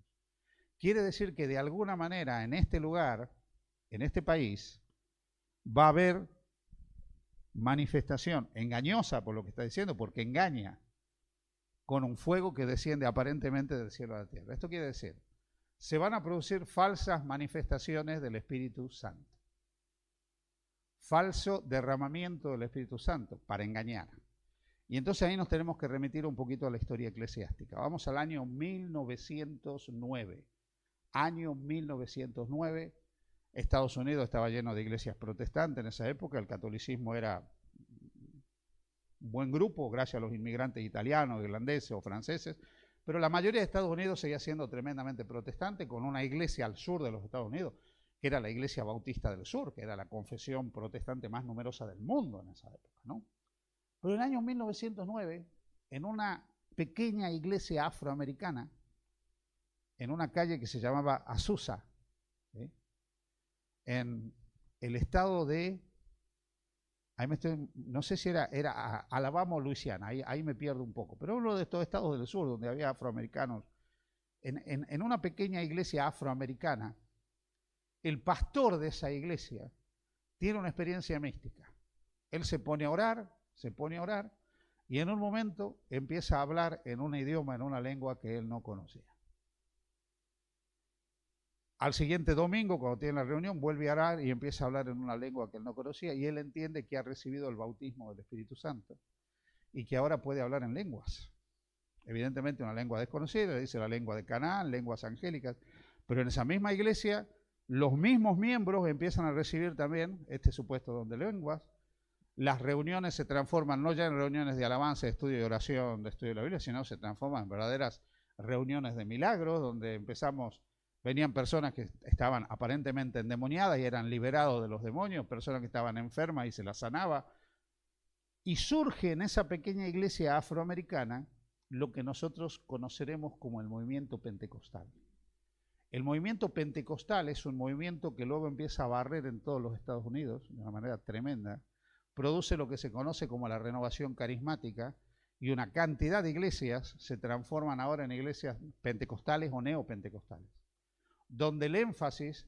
Quiere decir que de alguna manera en este lugar, en este país, va a haber manifestación engañosa por lo que está diciendo, porque engaña con un fuego que desciende aparentemente del cielo a la tierra. Esto quiere decir, se van a producir falsas manifestaciones del Espíritu Santo. Falso derramamiento del Espíritu Santo para engañar. Y entonces ahí nos tenemos que remitir un poquito a la historia eclesiástica. Vamos al año 1909. Año 1909, Estados Unidos estaba lleno de iglesias protestantes en esa época, el catolicismo era un buen grupo gracias a los inmigrantes italianos, irlandeses o franceses, pero la mayoría de Estados Unidos seguía siendo tremendamente protestante, con una iglesia al sur de los Estados Unidos, que era la Iglesia Bautista del Sur, que era la confesión protestante más numerosa del mundo en esa época, ¿no? Pero en el año 1909, en una pequeña iglesia afroamericana, en una calle que se llamaba Azusa, ¿sí?, en el estado de, no sé si era Alabama o Luisiana, ahí me pierdo un poco, pero uno de estos estados del sur donde había afroamericanos, en una pequeña iglesia afroamericana, el pastor de esa iglesia tiene una experiencia mística. Él se pone a orar, y en un momento empieza a hablar en un idioma, en una lengua que él no conocía. Al siguiente domingo, cuando tiene la reunión, vuelve a orar y empieza a hablar en una lengua que él no conocía, y él entiende que ha recibido el bautismo del Espíritu Santo y que ahora puede hablar en lenguas. Evidentemente una lengua desconocida, dice la lengua de Canaán, lenguas angélicas, pero en esa misma iglesia los mismos miembros empiezan a recibir también este supuesto don de lenguas. Las reuniones se transforman no ya en reuniones de alabanza, de estudio de oración, de estudio de la Biblia, sino se transforman en verdaderas reuniones de milagros, donde venían personas que estaban aparentemente endemoniadas y eran liberados de los demonios, personas que estaban enfermas y se las sanaba. Y surge en esa pequeña iglesia afroamericana lo que nosotros conoceremos como el movimiento pentecostal. El movimiento pentecostal es un movimiento que luego empieza a barrer en todos los Estados Unidos de una manera tremenda, produce lo que se conoce como la renovación carismática, y una cantidad de iglesias se transforman ahora en iglesias pentecostales o neopentecostales, donde el énfasis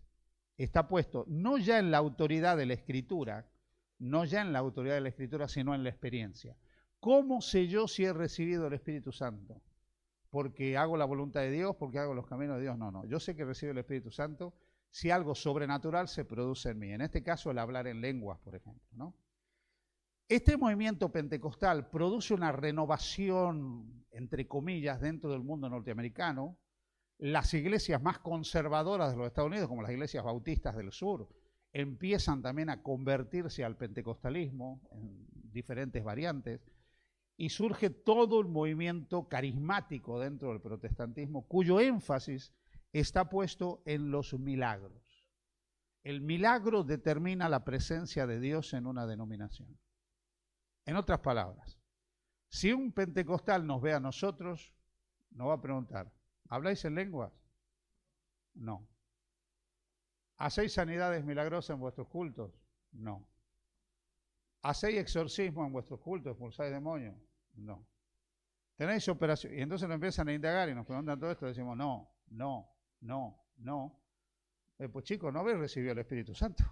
está puesto no ya en la autoridad de la Escritura, sino en la experiencia. ¿Cómo sé yo si he recibido el Espíritu Santo? ¿Porque hago la voluntad de Dios? ¿Porque hago los caminos de Dios? No. Yo sé que recibo el Espíritu Santo si algo sobrenatural se produce en mí. En este caso, el hablar en lenguas, por ejemplo, ¿no? Este movimiento pentecostal produce una renovación, entre comillas, dentro del mundo norteamericano, las iglesias más conservadoras de los Estados Unidos, como las iglesias bautistas del sur, empiezan también a convertirse al pentecostalismo en diferentes variantes, y surge todo un movimiento carismático dentro del protestantismo cuyo énfasis está puesto en los milagros. El milagro determina la presencia de Dios en una denominación. En otras palabras, si un pentecostal nos ve a nosotros, nos va a preguntar, ¿habláis en lenguas? No. ¿Hacéis sanidades milagrosas en vuestros cultos? No. ¿Hacéis exorcismo en vuestros cultos? ¿Expulsáis demonios? No. ¿Tenéis operación? Y entonces nos empiezan a indagar y nos preguntan todo esto, decimos no, no, no, no. Pues chicos, ¿no habéis recibido el Espíritu Santo?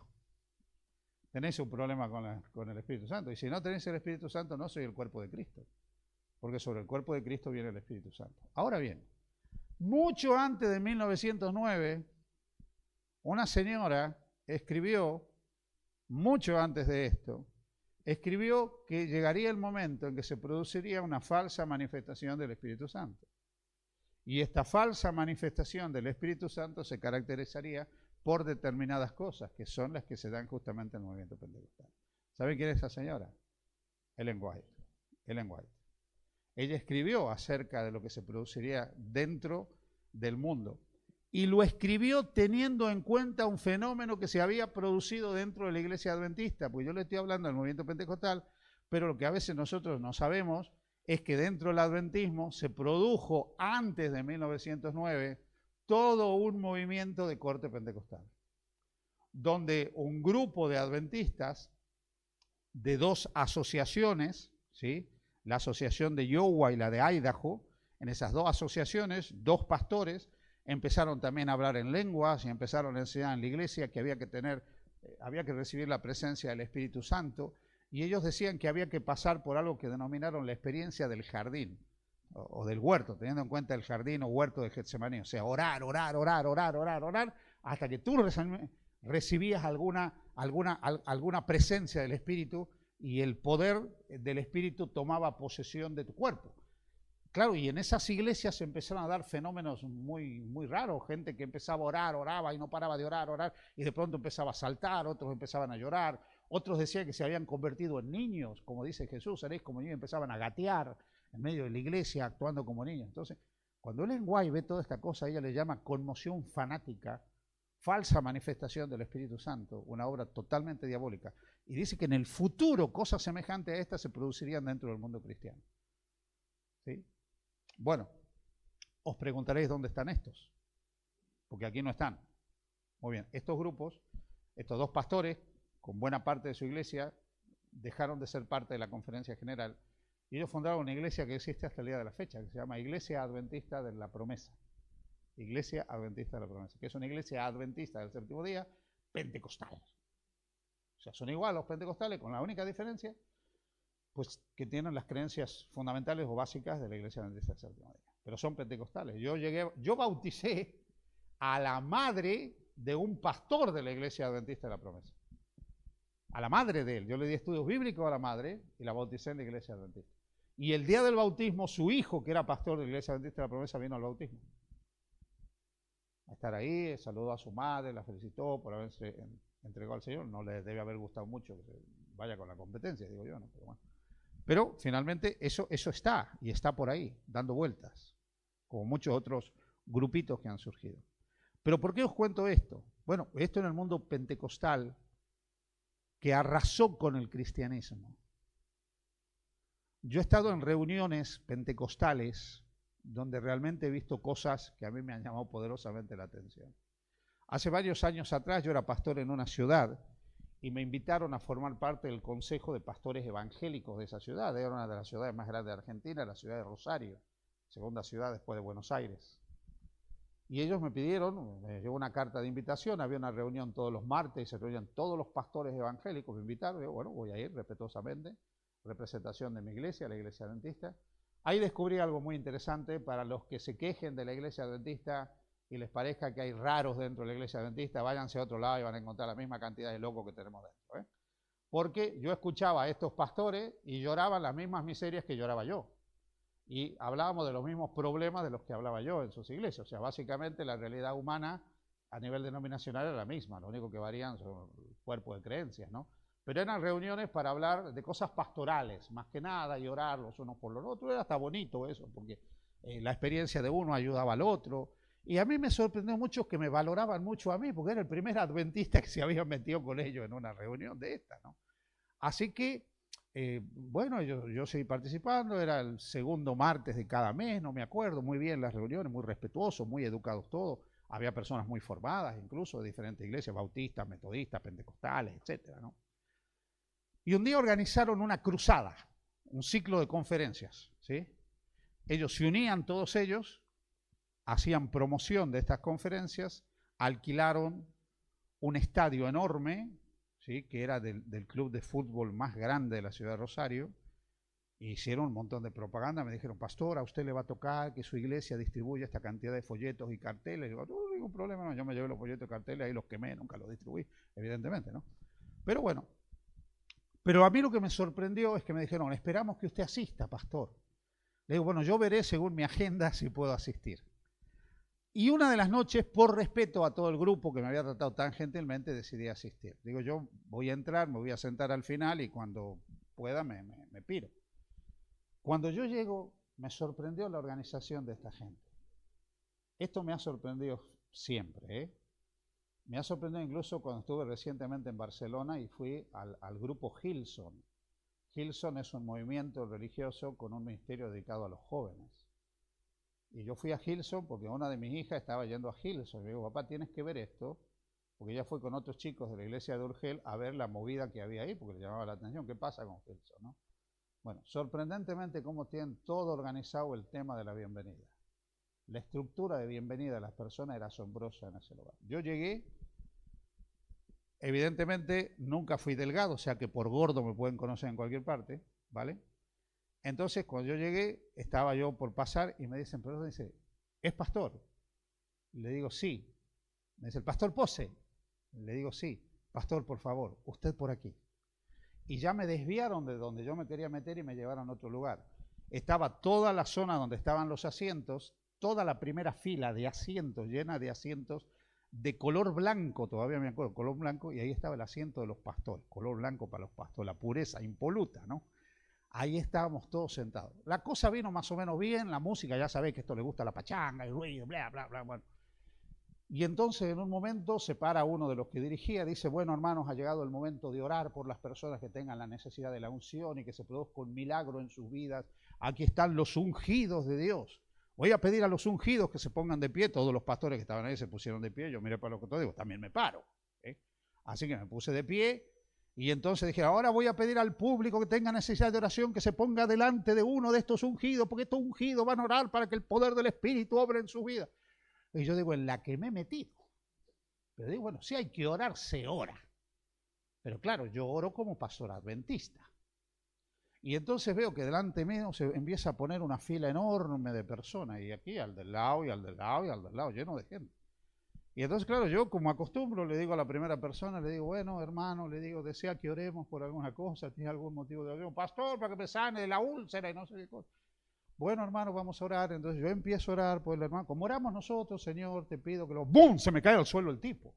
Tenéis un problema con el Espíritu Santo. Y si no tenéis el Espíritu Santo, no sois el cuerpo de Cristo. Porque sobre el cuerpo de Cristo viene el Espíritu Santo. Ahora bien, mucho antes de 1909, una señora escribió, mucho antes de esto, escribió que llegaría el momento en que se produciría una falsa manifestación del Espíritu Santo. Y esta falsa manifestación del Espíritu Santo se caracterizaría por determinadas cosas, que son las que se dan justamente en el movimiento pentecostal. ¿Saben quién es esa señora? Ellen White. Ellen White. Ella escribió acerca de lo que se produciría dentro del mundo. Y lo escribió teniendo en cuenta un fenómeno que se había producido dentro de la iglesia adventista. Pues yo le estoy hablando del movimiento pentecostal, pero lo que a veces nosotros no sabemos es que dentro del adventismo se produjo antes de 1909 todo un movimiento de corte pentecostal, donde un grupo de adventistas de dos asociaciones, ¿sí?, la asociación de Iowa y la de Idaho, en esas dos asociaciones, dos pastores empezaron también a hablar en lenguas y empezaron a enseñar en la iglesia que había que recibir la presencia del Espíritu Santo, y ellos decían que había que pasar por algo que denominaron la experiencia del jardín o del huerto, teniendo en cuenta el jardín o huerto de Getsemaní, o sea, orar, hasta que tú recibías alguna presencia del Espíritu y el poder del Espíritu tomaba posesión de tu cuerpo. Claro, y en esas iglesias se empezaron a dar fenómenos muy, muy raros, gente que empezaba a orar, oraba y no paraba de orar, y de pronto empezaba a saltar, otros empezaban a llorar, otros decían que se habían convertido en niños, como dice Jesús, seréis como niños, empezaban a gatear en medio de la iglesia actuando como niños. Entonces, cuando Ellen White ve toda esta cosa, ella le llama conmoción fanática, falsa manifestación del Espíritu Santo, una obra totalmente diabólica. Y dice que en el futuro cosas semejantes a estas se producirían dentro del mundo cristiano. ¿Sí? Bueno, os preguntaréis dónde están estos, porque aquí no están. Muy bien, estos grupos, estos dos pastores, con buena parte de su iglesia, dejaron de ser parte de la conferencia general y ellos fundaron una iglesia que existe hasta el día de la fecha, que se llama Iglesia Adventista de la Promesa. Iglesia Adventista de la Promesa, que es una iglesia adventista del séptimo día, pentecostal. O sea, son igual los pentecostales, con la única diferencia, pues que tienen las creencias fundamentales o básicas de la iglesia adventista del séptimo día. Pero son pentecostales. Yo bauticé a la madre de un pastor de la iglesia adventista de la Promesa. A la madre de él. Yo le di estudios bíblicos a la madre y la bauticé en la iglesia adventista. Y el día del bautismo, su hijo, que era pastor de la iglesia adventista de la Promesa, vino al bautismo. A estar ahí, saludó a su madre, la felicitó por haberse entregado al Señor. No le debe haber gustado mucho que se vaya con la competencia, digo yo, ¿no? Pero bueno. Pero finalmente eso está, y está por ahí, dando vueltas, como muchos otros grupitos que han surgido. ¿Pero por qué os cuento esto? Bueno, esto en el mundo pentecostal que arrasó con el cristianismo. Yo he estado en reuniones pentecostales donde realmente he visto cosas que a mí me han llamado poderosamente la atención. Hace varios años atrás yo era pastor en una ciudad y me invitaron a formar parte del consejo de pastores evangélicos de esa ciudad. Era una de las ciudades más grandes de Argentina, la ciudad de Rosario, segunda ciudad después de Buenos Aires. Y ellos me pidieron, me llegó una carta de invitación, había una reunión todos los martes y se reunían todos los pastores evangélicos, me invitaron, yo, bueno, voy a ir respetuosamente, representación de mi iglesia, la iglesia adventista. Ahí descubrí algo muy interesante para los que se quejen de la iglesia adventista y les parezca que hay raros dentro de la iglesia adventista, váyanse a otro lado y van a encontrar la misma cantidad de locos que tenemos dentro. Porque yo escuchaba a estos pastores y lloraban las mismas miserias que lloraba yo. y hablábamos de los mismos problemas de los que hablaba yo en sus iglesias. O sea, básicamente la realidad humana a nivel denominacional era la misma, lo único que varían son el cuerpo de creencias, ¿no? Pero eran reuniones para hablar de cosas pastorales, más que nada, y orar los unos por los otros. Era hasta bonito eso, porque la experiencia de uno ayudaba al otro. Y a mí me sorprendió mucho que me valoraban mucho a mí, porque era el primer adventista que se había metido con ellos en una reunión de esta, ¿no? Así que, bueno, yo seguí participando, era el segundo martes de cada mes, no me acuerdo muy bien las reuniones, muy respetuosos, muy educados todos. Había personas muy formadas, incluso de diferentes iglesias, bautistas, metodistas, pentecostales, etcétera, ¿no? Y un día organizaron una cruzada, un ciclo de conferencias, ¿sí? Ellos se unían, todos ellos, hacían promoción de estas conferencias, alquilaron un estadio enorme, ¿sí? Que era del club de fútbol más grande de la ciudad de Rosario, e hicieron un montón de propaganda. Me dijeron, pastor, a usted le va a tocar que su iglesia distribuya esta cantidad de folletos y carteles. Y digo, no, ningún problema, no, yo me llevé los folletos y carteles, ahí los quemé, nunca los distribuí, evidentemente, ¿no? Pero bueno, pero a mí lo que me sorprendió es que me dijeron, esperamos que usted asista, pastor. Le digo, bueno, yo veré según mi agenda si puedo asistir. Y una de las noches, por respeto a todo el grupo que me había tratado tan gentilmente, decidí asistir. Digo, yo voy a entrar, me voy a sentar al final y cuando pueda me piro. Cuando yo llego, me sorprendió la organización de esta gente. Esto me ha sorprendido siempre, ¿eh? Me ha sorprendido incluso cuando estuve recientemente en Barcelona y fui al grupo Hillsong. Hillsong es un movimiento religioso con un ministerio dedicado a los jóvenes. Y yo fui a Hillsong porque una de mis hijas estaba yendo a Hillsong. Y digo, papá, tienes que ver esto, porque ella fue con otros chicos de la iglesia de Urgel a ver la movida que había ahí, porque le llamaba la atención. ¿Qué pasa con Hillsong, no? Bueno, sorprendentemente cómo tienen todo organizado el tema de la bienvenida. La estructura de bienvenida de las personas era asombrosa en ese lugar. Yo llegué, evidentemente nunca fui delgado, o sea que por gordo me pueden conocer en cualquier parte, ¿vale? Entonces, cuando yo llegué, estaba yo por pasar y me dicen, pero dice, ¿es pastor? Le digo, sí. Me dice, ¿el pastor Pose? Le digo, sí. Pastor, por favor, usted por aquí. Y ya me desviaron de donde yo me quería meter y me llevaron a otro lugar. Estaba toda la zona donde estaban los asientos, toda la primera fila de asientos, llena de asientos de color blanco, todavía me acuerdo, color blanco, y ahí estaba el asiento de los pastores, color blanco para los pastores, la pureza impoluta, ¿no? Ahí estábamos todos sentados. La cosa vino más o menos bien, la música, ya sabéis que esto le gusta la pachanga, el ruido, bla, bla, bla, bueno. Y entonces en un momento se para uno de los que dirigía, dice, bueno hermanos, ha llegado el momento de orar por las personas que tengan la necesidad de la unción y que se produzca un milagro en sus vidas. Aquí están los ungidos de Dios. Voy a pedir a los ungidos que se pongan de pie. Todos los pastores que estaban ahí se pusieron de pie. Yo miré para lo que todo digo, también me paro, ¿eh? Así que me puse de pie y entonces dije, ahora voy a pedir al público que tenga necesidad de oración que se ponga delante de uno de estos ungidos, porque estos ungidos van a orar para que el poder del Espíritu obre en su vida. Y yo digo, en la que me he metido. Pero digo, bueno, si hay que orar, se ora. Pero claro, yo oro como pastor adventista. Y entonces veo que delante mío se empieza a poner una fila enorme de personas. Y aquí al del lado, y al del lado, y al del lado, lleno de gente. Y entonces, claro, yo como acostumbro, le digo a la primera persona, le digo, bueno, hermano, le digo, desea que oremos por alguna cosa, tiene algún motivo de oración. Pastor, para que me sane de la úlcera y no sé qué cosa. Bueno, hermano, vamos a orar. Entonces yo empiezo a orar por el hermano. Como oramos nosotros, Señor, te pido que lo... ¡Bum! Se me cae al suelo el tipo.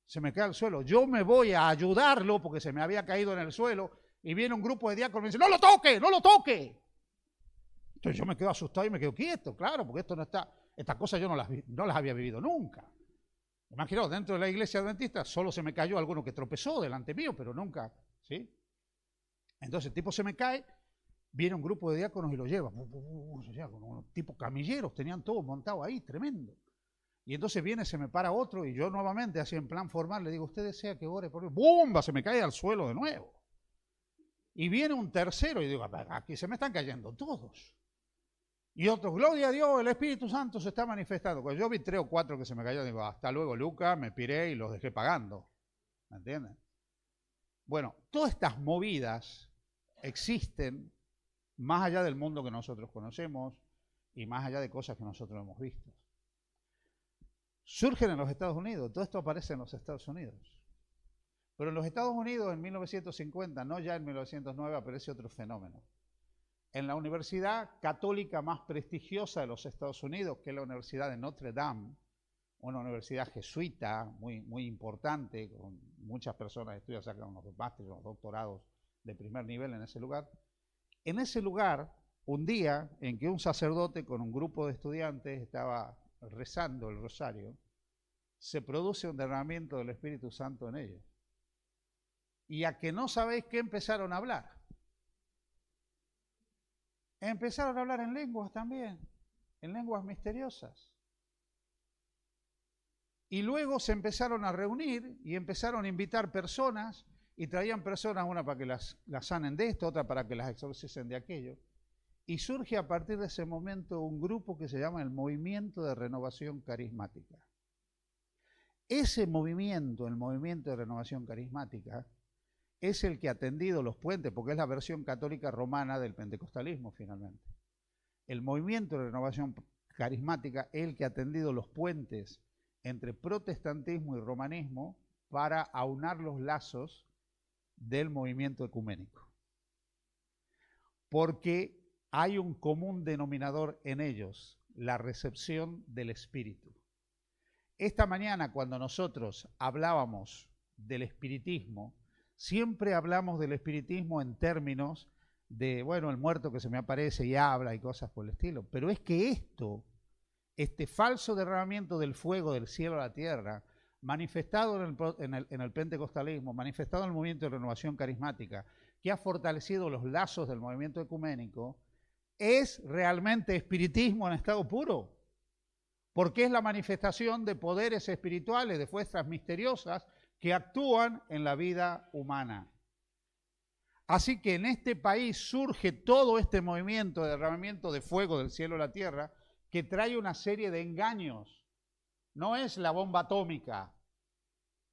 Se me cae al suelo. Yo me voy a ayudarlo porque se me había caído en el suelo y viene un grupo de diáconos y me dice, ¡no lo toque! ¡No lo toque! Entonces yo me quedo asustado y me quedo quieto, claro, porque esto no está... Estas cosas yo no las había vivido nunca. Imaginaos, dentro de la iglesia adventista solo se me cayó alguno que tropezó delante mío, pero nunca, ¿sí? Entonces el tipo se me cae... Viene un grupo de diáconos y lo lleva, tipo camilleros, tenían todo montado ahí, tremendo. Y entonces viene, se me para otro y yo nuevamente, así en plan formal, le digo, ¿usted desea que ore por él? ¡Bumba! Se me cae al suelo de nuevo. Y viene un tercero y digo, aquí se me están cayendo todos. Y otro, gloria a Dios, el Espíritu Santo se está manifestando. Cuando yo vi 3 o 4 que se me cayeron, digo, hasta luego Lucas, me piré y los dejé pagando. ¿Me entienden? Bueno, todas estas movidas existen más allá del mundo que nosotros conocemos y más allá de cosas que nosotros hemos visto. Surgen en los Estados Unidos, todo esto aparece en los Estados Unidos. Pero en los Estados Unidos en 1950, no ya en 1909, aparece otro fenómeno. en la universidad católica más prestigiosa de los Estados Unidos, que es la Universidad de Notre Dame, una universidad jesuita muy importante, con muchas personas que estudian, sacan unos másteres, unos doctorados de primer nivel en ese lugar. En ese lugar, un día en que un sacerdote con un grupo de estudiantes estaba rezando el rosario, se produce un derramamiento del Espíritu Santo en ellos. Y a que no sabéis qué empezaron a hablar. Empezaron a hablar en lenguas también, en lenguas misteriosas. Y luego se empezaron a reunir y empezaron a invitar personas y traían personas, una para que las sanen de esto, otra para que las exorcicen de aquello. Y surge a partir de ese momento un grupo que se llama el Movimiento de Renovación Carismática. Ese movimiento, el Movimiento de Renovación Carismática, es el que ha tendido los puentes, porque es la versión católica romana del pentecostalismo finalmente. El Movimiento de Renovación Carismática es el que ha tendido los puentes entre protestantismo y romanismo para aunar los lazos del movimiento ecuménico. Porque hay un común denominador en ellos, la recepción del Espíritu. Esta mañana, cuando nosotros hablábamos del espiritismo, siempre hablamos del espiritismo en términos de, bueno, el muerto que se me aparece y habla y cosas por el estilo. Pero es que este falso derramamiento del fuego del cielo a la tierra, manifestado en el pentecostalismo, manifestado en el movimiento de renovación carismática, que ha fortalecido los lazos del movimiento ecuménico, es realmente espiritismo en estado puro, porque es la manifestación de poderes espirituales, de fuerzas misteriosas que actúan en la vida humana. Así que en este país surge todo este movimiento de derramamiento de fuego del cielo a la tierra, que trae una serie de engaños. No es la bomba atómica,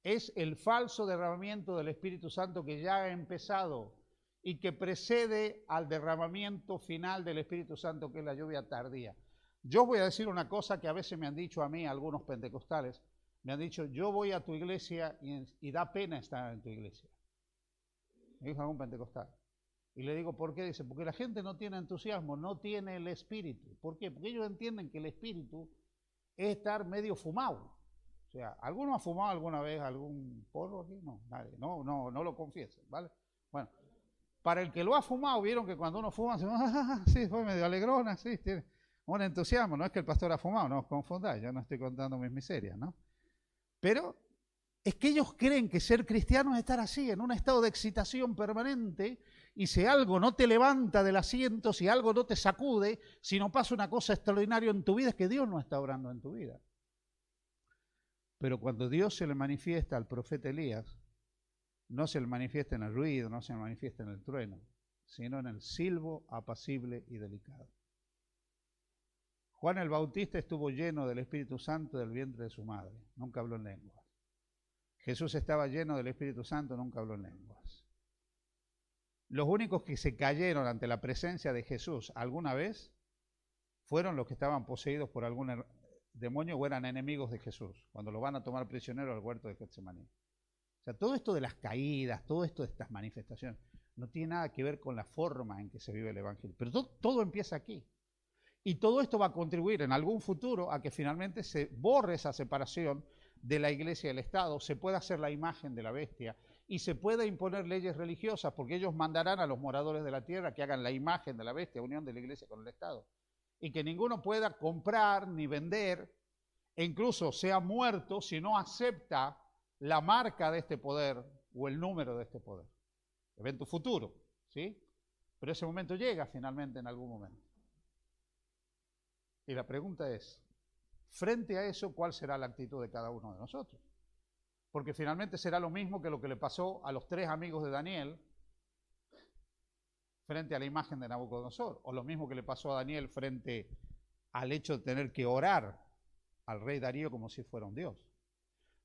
es el falso derramamiento del Espíritu Santo que ya ha empezado y que precede al derramamiento final del Espíritu Santo, que es la lluvia tardía. Yo voy a decir una cosa que a veces me han dicho a mí algunos pentecostales, me han dicho, yo voy a tu iglesia y da pena estar en tu iglesia. Me dijo algún pentecostal. Y le digo, ¿por qué? Dice, porque la gente no tiene entusiasmo, no tiene el espíritu. ¿Por qué? Porque ellos entienden que el espíritu es estar medio fumado. O sea, ¿alguno ha fumado alguna vez algún porro aquí? No, nadie. No lo confiesen, ¿vale? Bueno, para el que lo ha fumado, vieron que cuando uno fuma, sí, fue medio alegrona, sí, tiene un entusiasmo. No es que el pastor ha fumado, no os confundáis, yo no estoy contando mis miserias, ¿no? Pero es que ellos creen que ser cristiano es estar así, en un estado de excitación permanente, y si algo no te levanta del asiento, si algo no te sacude, si no pasa una cosa extraordinaria en tu vida, es que Dios no está obrando en tu vida. Pero cuando Dios se le manifiesta al profeta Elías, no se le manifiesta en el ruido, no se le manifiesta en el trueno, sino en el silbo apacible y delicado. Juan el Bautista estuvo lleno del Espíritu Santo del vientre de su madre, nunca habló en lenguas. Jesús estaba lleno del Espíritu Santo, nunca habló en lenguas. Los únicos que se cayeron ante la presencia de Jesús alguna vez fueron los que estaban poseídos por algún demonio o eran enemigos de Jesús, cuando lo van a tomar prisionero al huerto de Getsemaní. O sea, todo esto de las caídas, todo esto de estas manifestaciones, no tiene nada que ver con la forma en que se vive el Evangelio. Pero todo empieza aquí. Y todo esto va a contribuir en algún futuro a que finalmente se borre esa separación de la iglesia y el Estado, se pueda hacer la imagen de la bestia y se pueda imponer leyes religiosas, porque ellos mandarán a los moradores de la tierra que hagan la imagen de la bestia, unión de la iglesia con el Estado, y que ninguno pueda comprar ni vender, e incluso sea muerto si no acepta la marca de este poder o el número de este poder. Evento futuro, ¿sí? Pero ese momento llega finalmente en algún momento. Y la pregunta es, frente a eso, ¿cuál será la actitud de cada uno de nosotros? Porque finalmente será lo mismo que lo que le pasó a los 3 amigos de Daniel frente a la imagen de Nabucodonosor, o lo mismo que le pasó a Daniel frente al hecho de tener que orar al rey Darío como si fuera un dios.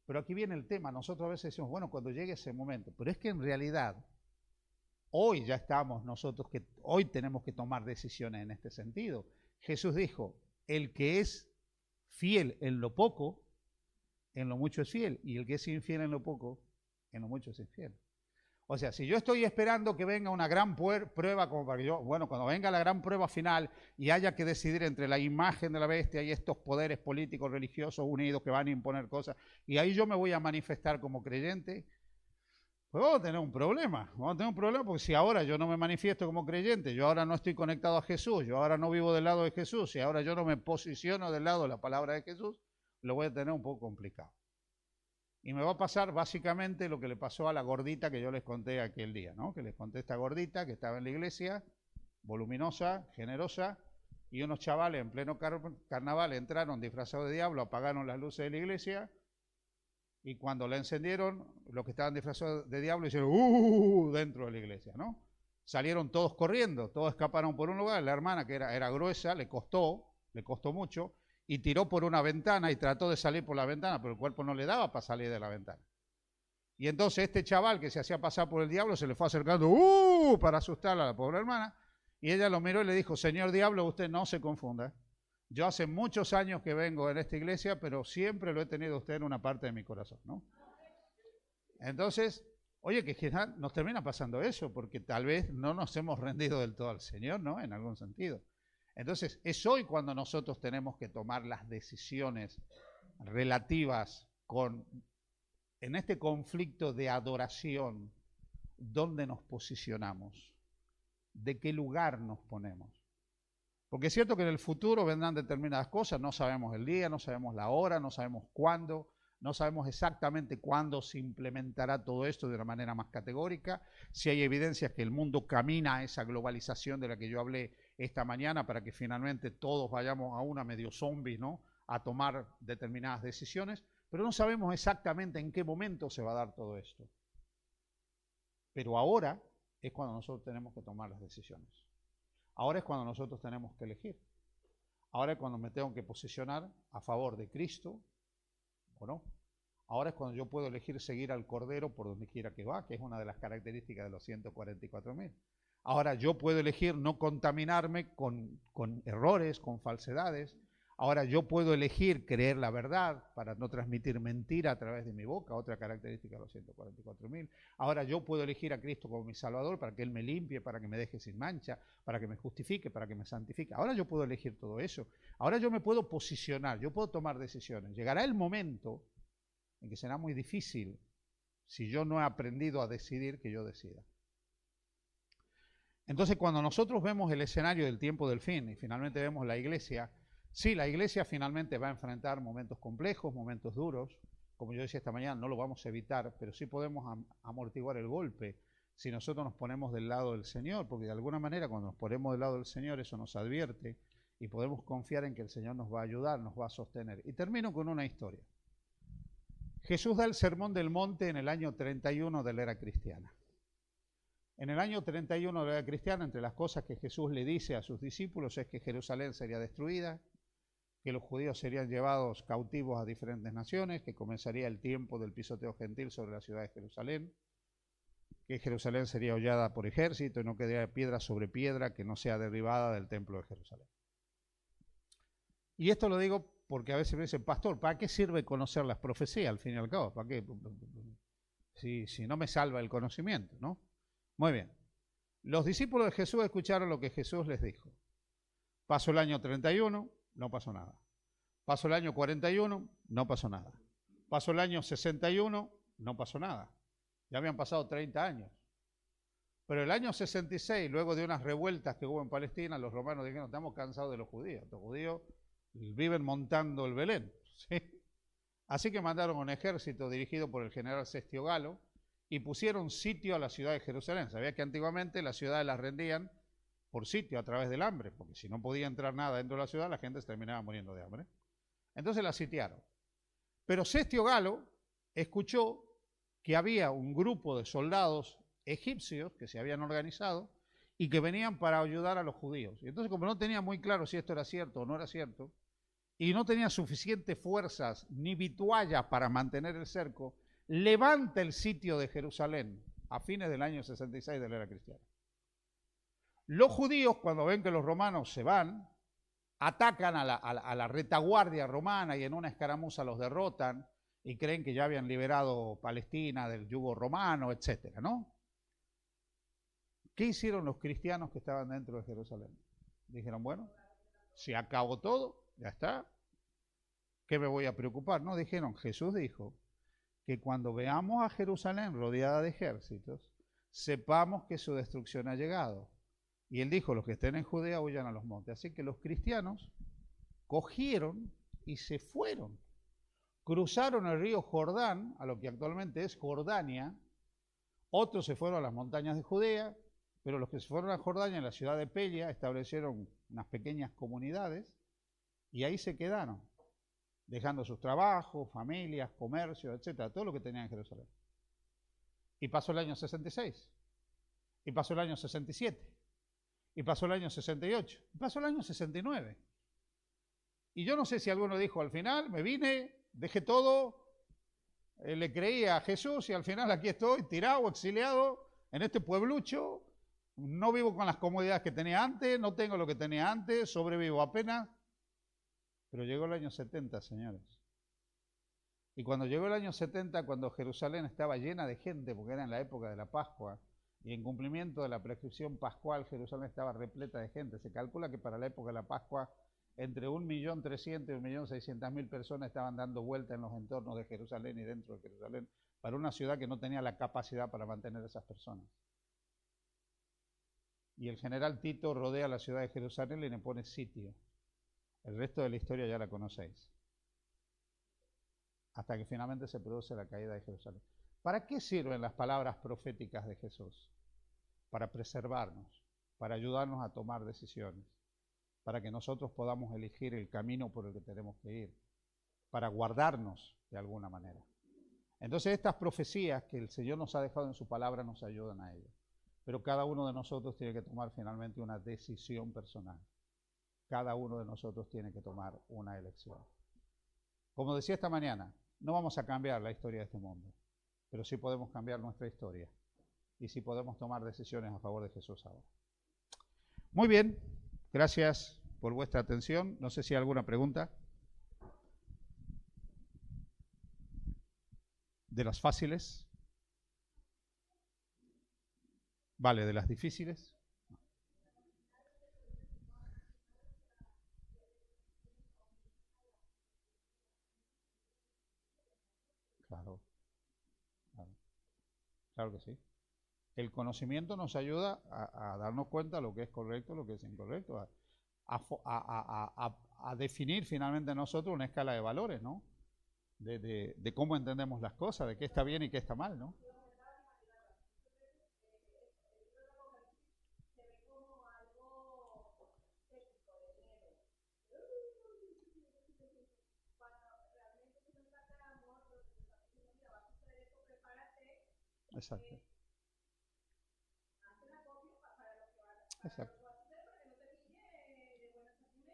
Pero aquí viene el tema, nosotros a veces decimos, bueno, cuando llegue ese momento, pero es que en realidad hoy ya estamos nosotros, que hoy tenemos que tomar decisiones en este sentido. Jesús dijo, el que es fiel en lo poco, en lo mucho es fiel, y el que es infiel en lo poco, en lo mucho es infiel. O sea, si yo estoy esperando que venga una gran prueba, como para que yo, bueno, cuando venga la gran prueba final y haya que decidir entre la imagen de la bestia y estos poderes políticos, religiosos unidos que van a imponer cosas, y ahí yo me voy a manifestar como creyente, pues vamos a tener un problema. Vamos a tener un problema porque si ahora yo no me manifiesto como creyente, yo ahora no estoy conectado a Jesús, yo ahora no vivo del lado de Jesús, y ahora yo no me posiciono del lado de la palabra de Jesús, lo voy a tener un poco complicado. Y me va a pasar básicamente lo que le pasó a la gordita que yo les conté aquel día, ¿no? Que les conté esta gordita que estaba en la iglesia, voluminosa, generosa, y unos chavales en pleno carnaval entraron disfrazados de diablo, apagaron las luces de la iglesia, y cuando la encendieron, los que estaban disfrazados de diablo hicieron dentro de la iglesia, ¿no? Salieron todos corriendo, todos escaparon por un lugar, la hermana que era gruesa, le costó mucho, y tiró por una ventana y trató de salir por la ventana, pero el cuerpo no le daba para salir de la ventana. Y entonces este chaval que se hacía pasar por el diablo se le fue acercando para asustar a la pobre hermana, y ella lo miró y le dijo: señor diablo, usted no se confunda. Yo hace muchos años que vengo en esta iglesia, pero siempre lo he tenido usted en una parte de mi corazón, ¿no? Entonces, oye, que nos termina pasando eso, porque tal vez no nos hemos rendido del todo al Señor, ¿no? En algún sentido. Entonces, es hoy cuando nosotros tenemos que tomar las decisiones relativas en este conflicto de adoración, ¿dónde nos posicionamos? ¿De qué lugar nos ponemos? Porque es cierto que en el futuro vendrán determinadas cosas, no sabemos el día, no sabemos la hora, no sabemos cuándo, no sabemos exactamente cuándo se implementará todo esto de una manera más categórica, si hay evidencias que el mundo camina a esa globalización de la que yo hablé esta mañana para que finalmente todos vayamos a una medio zombie, ¿no? A tomar determinadas decisiones, pero no sabemos exactamente en qué momento se va a dar todo esto. Pero ahora es cuando nosotros tenemos que tomar las decisiones. Ahora es cuando nosotros tenemos que elegir. Ahora es cuando me tengo que posicionar a favor de Cristo o no. Ahora es cuando yo puedo elegir seguir al Cordero por donde quiera que va, que es una de las características de los 144.000. Ahora yo puedo elegir no contaminarme con errores, con falsedades. Ahora yo puedo elegir creer la verdad para no transmitir mentira a través de mi boca, otra característica de los 144.000. Ahora yo puedo elegir a Cristo como mi Salvador para que Él me limpie, para que me deje sin mancha, para que me justifique, para que me santifique. Ahora yo puedo elegir todo eso. Ahora yo me puedo posicionar, yo puedo tomar decisiones. Llegará el momento en que será muy difícil si yo no he aprendido a decidir que yo decida. Entonces, cuando nosotros vemos el escenario del tiempo del fin y finalmente vemos la iglesia, sí, la iglesia finalmente va a enfrentar momentos complejos, momentos duros. Como yo decía esta mañana, no lo vamos a evitar, pero sí podemos amortiguar el golpe si nosotros nos ponemos del lado del Señor, porque de alguna manera cuando nos ponemos del lado del Señor eso nos advierte y podemos confiar en que el Señor nos va a ayudar, nos va a sostener. Y termino con una historia. Jesús da el Sermón del Monte en el año 31 de la era cristiana. En el año 31 de la era cristiana, entre las cosas que Jesús le dice a sus discípulos es que Jerusalén sería destruida, que los judíos serían llevados cautivos a diferentes naciones, que comenzaría el tiempo del pisoteo gentil sobre la ciudad de Jerusalén, que Jerusalén sería hollada por ejército y no quedaría piedra sobre piedra que no sea derribada del templo de Jerusalén. Y esto lo digo porque a veces me dicen: pastor, ¿para qué sirve conocer las profecías al fin y al cabo? ¿Para qué? Si no me salva el conocimiento, ¿no? Muy bien. Los discípulos de Jesús escucharon lo que Jesús les dijo. Pasó el año 31, no pasó nada. Pasó el año 41, no pasó nada. Pasó el año 61, no pasó nada. Ya habían pasado 30 años. Pero el año 66, luego de unas revueltas que hubo en Palestina, los romanos dijeron: estamos cansados de los judíos. Los judíos viven montando el Belén, ¿sí? Así que mandaron un ejército dirigido por el general Sestio Galo y pusieron sitio a la ciudad de Jerusalén. Sabía que antiguamente las ciudades las rendían por sitio a través del hambre, porque si no podía entrar nada dentro de la ciudad, la gente se terminaba muriendo de hambre. Entonces la sitiaron. Pero Sestio Galo escuchó que había un grupo de soldados egipcios que se habían organizado y que venían para ayudar a los judíos. Y entonces, como no tenía muy claro si esto era cierto o no era cierto, y no tenía suficientes fuerzas ni vituallas para mantener el cerco, levanta el sitio de Jerusalén a fines del año 66 de la era cristiana. Los judíos, cuando ven que los romanos se van, atacan a la retaguardia romana y en una escaramuza los derrotan y creen que ya habían liberado Palestina del yugo romano, etcétera, ¿no? ¿Qué hicieron los cristianos que estaban dentro de Jerusalén? Dijeron, bueno, se acabó todo, ya está, ¿qué me voy a preocupar? No, dijeron, Jesús dijo que cuando veamos a Jerusalén rodeada de ejércitos, sepamos que su destrucción ha llegado. Y él dijo, los que estén en Judea huyan a los montes. Así que los cristianos cogieron y se fueron. Cruzaron el río Jordán, a lo que actualmente es Jordania. Otros se fueron a las montañas de Judea, pero los que se fueron a Jordania, en la ciudad de Pelia, establecieron unas pequeñas comunidades y ahí se quedaron, dejando sus trabajos, familias, comercios, etcétera, todo lo que tenían en Jerusalén. Y pasó el año 66, y pasó el año 67, y pasó el año 68, y pasó el año 69. Y yo no sé si alguno dijo al final, me vine, dejé todo, le creí a Jesús y al final aquí estoy, tirado, exiliado, en este pueblucho, no vivo con las comodidades que tenía antes, no tengo lo que tenía antes, sobrevivo apenas. Pero llegó el año 70, señores. Y cuando llegó el año 70, cuando Jerusalén estaba llena de gente, porque era en la época de la Pascua, y en cumplimiento de la prescripción pascual, Jerusalén estaba repleta de gente. Se calcula que para la época de la Pascua, entre 1.300.000 y 1.600.000 personas estaban dando vuelta en los entornos de Jerusalén y dentro de Jerusalén, para una ciudad que no tenía la capacidad para mantener a esas personas. Y el general Tito rodea la ciudad de Jerusalén y le pone sitio. El resto de la historia ya la conocéis. Hasta que finalmente se produce la caída de Jerusalén. ¿Para qué sirven las palabras proféticas de Jesús? Para preservarnos, para ayudarnos a tomar decisiones, para que nosotros podamos elegir el camino por el que tenemos que ir, para guardarnos de alguna manera. Entonces estas profecías que el Señor nos ha dejado en su palabra nos ayudan a ello. Pero cada uno de nosotros tiene que tomar finalmente una decisión personal. Cada uno de nosotros tiene que tomar una elección. Como decía esta mañana, no vamos a cambiar la historia de este mundo, pero sí podemos cambiar nuestra historia y sí podemos tomar decisiones a favor de Jesús ahora. Muy bien, gracias por vuestra atención. No sé si hay alguna pregunta. ¿De las fáciles? Vale, ¿de las difíciles? Claro, claro, claro que sí. El conocimiento nos ayuda a darnos cuenta de lo que es correcto, lo que es incorrecto, a definir finalmente nosotros una escala de valores, ¿no? De cómo entendemos las cosas, de qué está bien y qué está mal, ¿no? Exacto. Exacto.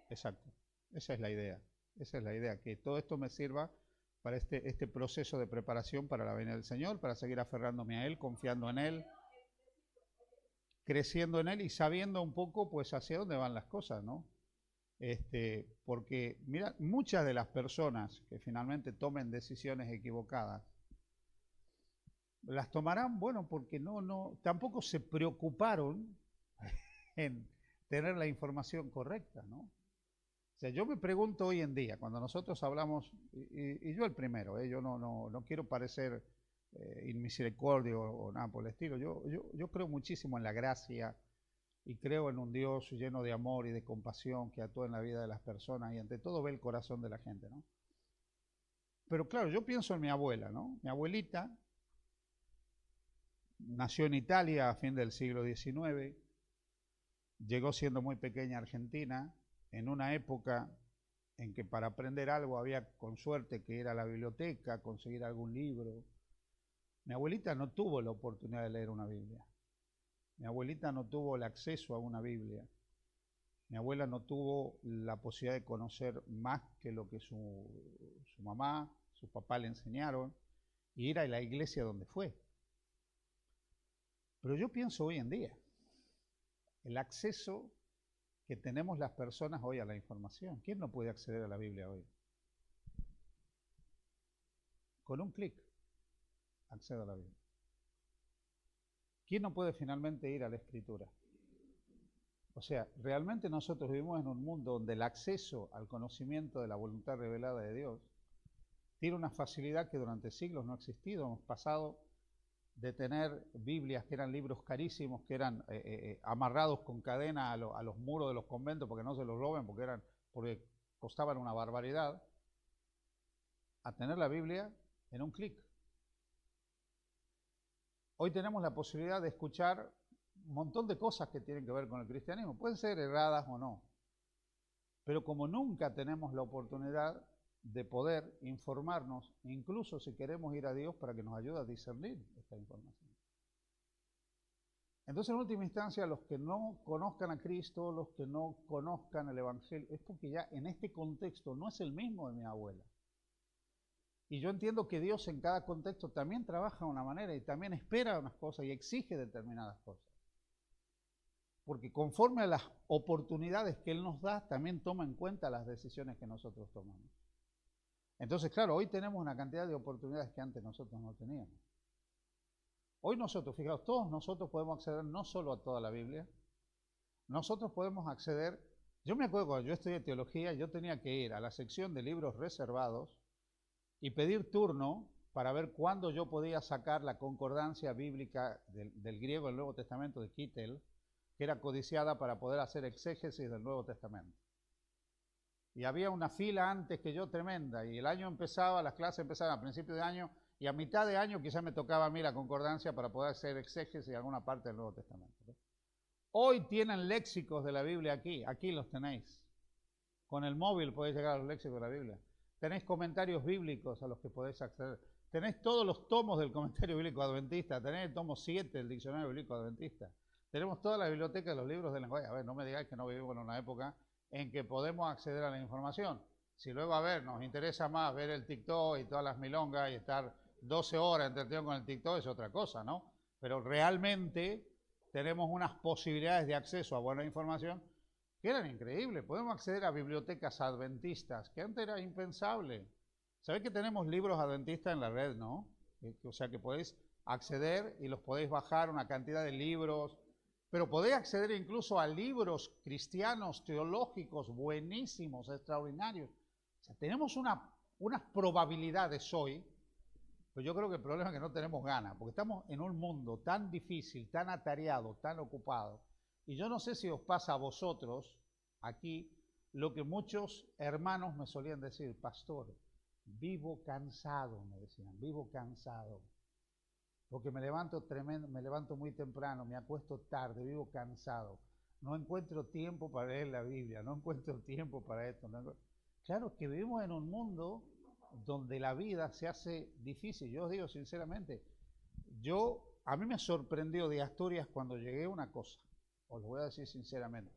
Exacto. Esa es la idea. Esa es la idea, que todo esto me sirva para este proceso de preparación para la venida del Señor, para seguir aferrándome a Él, confiando en Él, creciendo en Él y sabiendo un poco pues hacia dónde van las cosas, ¿no? Porque, mira, muchas de las personas que finalmente tomen decisiones equivocadas, las tomarán, bueno, porque tampoco se preocuparon en tener la información correcta, ¿no? O sea, yo me pregunto hoy en día, cuando nosotros hablamos, y yo el primero, yo no quiero parecer inmisericordio o nada por el estilo, yo creo muchísimo en la gracia y creo en un Dios lleno de amor y de compasión que actúa en la vida de las personas y ante todo ve el corazón de la gente, ¿no? Pero claro, yo pienso en mi abuela, ¿no? Mi abuelita nació en Italia a fin del siglo XIX, llegó siendo muy pequeña a Argentina, en una época en que para aprender algo había con suerte que ir a la biblioteca, conseguir algún libro. Mi abuelita no tuvo la oportunidad de leer una Biblia. Mi abuelita no tuvo el acceso a una Biblia. Mi abuela no tuvo la posibilidad de conocer más que lo que su mamá, su papá le enseñaron, y ir a la iglesia donde fue. Pero yo pienso hoy en día, el acceso que tenemos las personas hoy a la información. ¿Quién no puede acceder a la Biblia hoy? Con un clic accedo a la Biblia. ¿quién no puede finalmente ir a la Escritura? O sea, realmente nosotros vivimos en un mundo donde el acceso al conocimiento de la voluntad revelada de Dios tiene una facilidad que durante siglos no ha existido. Hemos pasado de tener Biblias que eran libros carísimos, que eran amarrados con cadena a los muros de los conventos porque no se los roben, porque costaban una barbaridad, a tener la Biblia en un clic. Hoy tenemos la posibilidad de escuchar un montón de cosas que tienen que ver con el cristianismo, pueden ser erradas o no, pero como nunca tenemos la oportunidad de poder informarnos, incluso si queremos ir a Dios para que nos ayude a discernir esta información. Entonces, en última instancia, los que no conozcan a Cristo, los que no conozcan el Evangelio, es porque ya en este contexto no es el mismo de mi abuela. Y yo entiendo que Dios en cada contexto también trabaja de una manera y también espera unas cosas y exige determinadas cosas. Porque conforme a las oportunidades que Él nos da, también toma en cuenta las decisiones que nosotros tomamos. Entonces, claro, hoy tenemos una cantidad de oportunidades que antes nosotros no teníamos. Hoy nosotros, fijaos, todos nosotros podemos acceder no solo a toda la Biblia, nosotros podemos acceder, yo me acuerdo cuando yo estudié teología, yo tenía que ir a la sección de libros reservados y pedir turno para ver cuándo yo podía sacar la concordancia bíblica del griego del Nuevo Testamento de Kittel, que era codiciada para poder hacer exégesis del Nuevo Testamento. Y había una fila antes que yo tremenda, y el año empezaba, las clases empezaban a principio de año, y a mitad de año quizás me tocaba a mí la concordancia para poder hacer exégesis de alguna parte del Nuevo Testamento. Hoy tienen léxicos de la Biblia aquí los tenéis. Con el móvil podéis llegar a los léxicos de la Biblia. Tenéis comentarios bíblicos a los que podéis acceder. Tenéis todos los tomos del comentario bíblico adventista, tenéis el tomo 7 del diccionario bíblico adventista. Tenemos toda la biblioteca de los libros de lenguaje. A ver, no me digáis que no vivimos en una época en que podemos acceder a la información. Si luego, a ver, nos interesa más ver el TikTok y todas las milongas y estar 12 horas entretenido con el TikTok es otra cosa, ¿no? Pero realmente tenemos unas posibilidades de acceso a buena información que eran increíbles. Podemos acceder a bibliotecas adventistas, que antes era impensable. ¿Sabéis que tenemos libros adventistas en la red, no? O sea que podéis acceder y los podéis bajar, una cantidad de libros, pero podéis acceder incluso a libros cristianos, teológicos, buenísimos, extraordinarios. O sea, tenemos unas probabilidades hoy, pero yo creo que el problema es que no tenemos ganas, porque estamos en un mundo tan difícil, tan atareado, tan ocupado. Y yo no sé si os pasa a vosotros aquí lo que muchos hermanos me solían decir: pastor, vivo cansado, me decían, vivo cansado, porque me levanto muy temprano, me acuesto tarde, vivo cansado, no encuentro tiempo para leer la Biblia, no encuentro tiempo para esto. Claro que vivimos en un mundo donde la vida se hace difícil. Yo os digo sinceramente, a mí me sorprendió de Asturias cuando llegué una cosa, os lo voy a decir sinceramente,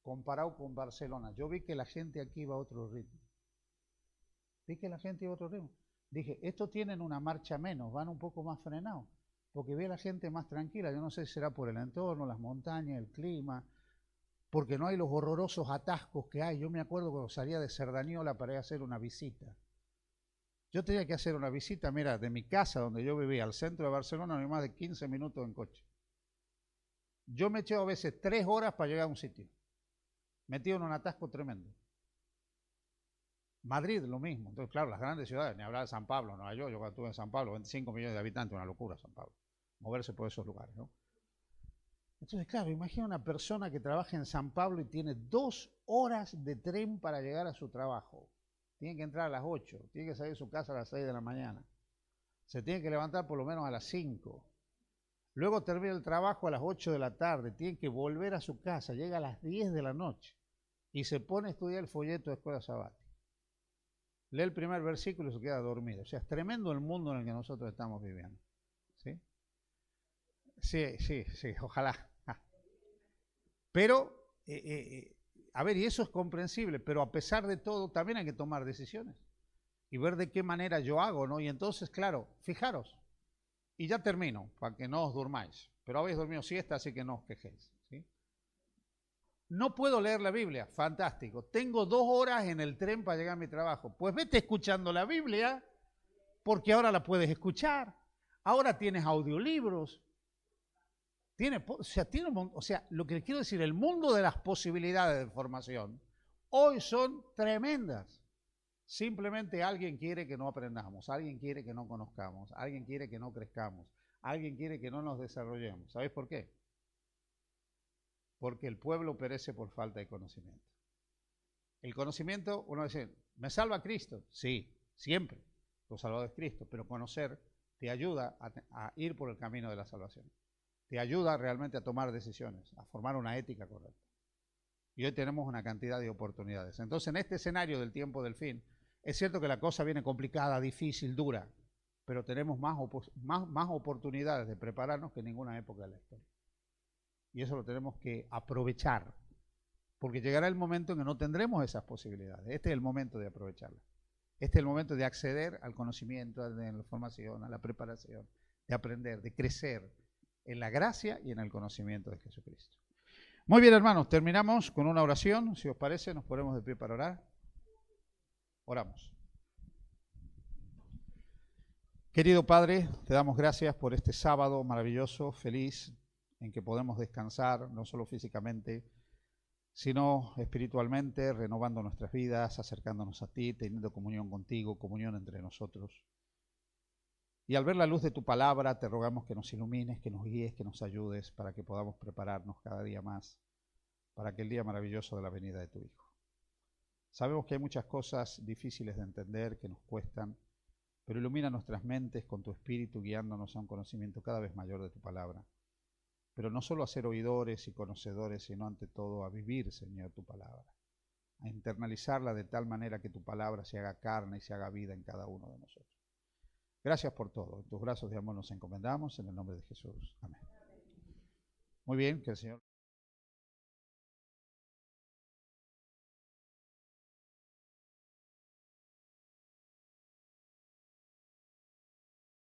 comparado con Barcelona. Yo vi que la gente aquí va a otro ritmo. Dije, estos tienen una marcha menos, van un poco más frenados, porque vi a la gente más tranquila. Yo no sé si será por el entorno, las montañas, el clima, porque no hay los horrorosos atascos que hay. Yo me acuerdo cuando salía de Cerdaniola para ir a hacer una visita. Yo tenía que hacer una visita, mira, de mi casa donde yo vivía al centro de Barcelona, no hay más de 15 minutos en coche. Yo me eché a veces 3 horas para llegar a un sitio, metido en un atasco tremendo. Madrid, lo mismo. Entonces, claro, las grandes ciudades, ni hablar de San Pablo, Nueva York, yo cuando estuve en San Pablo, 25 millones de habitantes, una locura San Pablo, moverse por esos lugares, ¿no? Entonces, claro, imagina una persona que trabaja en San Pablo y tiene 2 horas de tren para llegar a su trabajo. Tiene que entrar a las 8, tiene que salir de su casa a las 6 de la mañana. Se tiene que levantar por lo menos a las 5. Luego termina el trabajo a las 8 de la tarde, tiene que volver a su casa, llega a las 10 de la noche y se pone a estudiar el folleto de escuela sabática. Lee el primer versículo y se queda dormido. O sea, es tremendo el mundo en el que nosotros estamos viviendo. ¿Sí? Sí, ojalá. Pero, a ver, y eso es comprensible, pero a pesar de todo, también hay que tomar decisiones y ver de qué manera yo hago, ¿no? Y entonces, claro, fijaros, y ya termino, para que no os durmáis, pero habéis dormido siesta, así que no os quejéis, ¿sí? No puedo leer la Biblia, fantástico. Tengo 2 horas en el tren para llegar a mi trabajo. Pues vete escuchando la Biblia, porque ahora la puedes escuchar. Ahora tienes audiolibros. lo que les quiero decir, el mundo de las posibilidades de formación hoy son tremendas. Simplemente alguien quiere que no aprendamos, alguien quiere que no conozcamos, alguien quiere que no crezcamos, alguien quiere que no nos desarrollemos. ¿Sabéis por qué? Porque el pueblo perece por falta de conocimiento. El conocimiento, uno dice, ¿me salva Cristo? Sí, siempre. Tu Salvador es Cristo, pero conocer te ayuda a ir por el camino de la salvación. Te ayuda realmente a tomar decisiones, a formar una ética correcta. Y hoy tenemos una cantidad de oportunidades. Entonces, en este escenario del tiempo del fin, es cierto que la cosa viene complicada, difícil, dura, pero tenemos más oportunidades de prepararnos que en ninguna época de la historia. Y eso lo tenemos que aprovechar, porque llegará el momento en que no tendremos esas posibilidades. Este es el momento de aprovecharlas. Este es el momento de acceder al conocimiento, a la formación, a la preparación, de aprender, de crecer en la gracia y en el conocimiento de Jesucristo. Muy bien, hermanos, terminamos con una oración. Si os parece, nos ponemos de pie para orar. Oramos. Querido Padre, te damos gracias por este sábado maravilloso, feliz, en que podemos descansar, no solo físicamente, sino espiritualmente, renovando nuestras vidas, acercándonos a ti, teniendo comunión contigo, comunión entre nosotros. Y al ver la luz de tu palabra, te rogamos que nos ilumines, que nos guíes, que nos ayudes para que podamos prepararnos cada día más para aquel día maravilloso de la venida de tu Hijo. Sabemos que hay muchas cosas difíciles de entender, que nos cuestan, pero ilumina nuestras mentes con tu espíritu, guiándonos a un conocimiento cada vez mayor de tu palabra. Pero no solo a ser oidores y conocedores, sino ante todo a vivir, Señor, tu palabra, a internalizarla de tal manera que tu palabra se haga carne y se haga vida en cada uno de nosotros. Gracias por todo. En tus brazos de amor nos encomendamos, en el nombre de Jesús. Amén. Muy bien, que el Señor...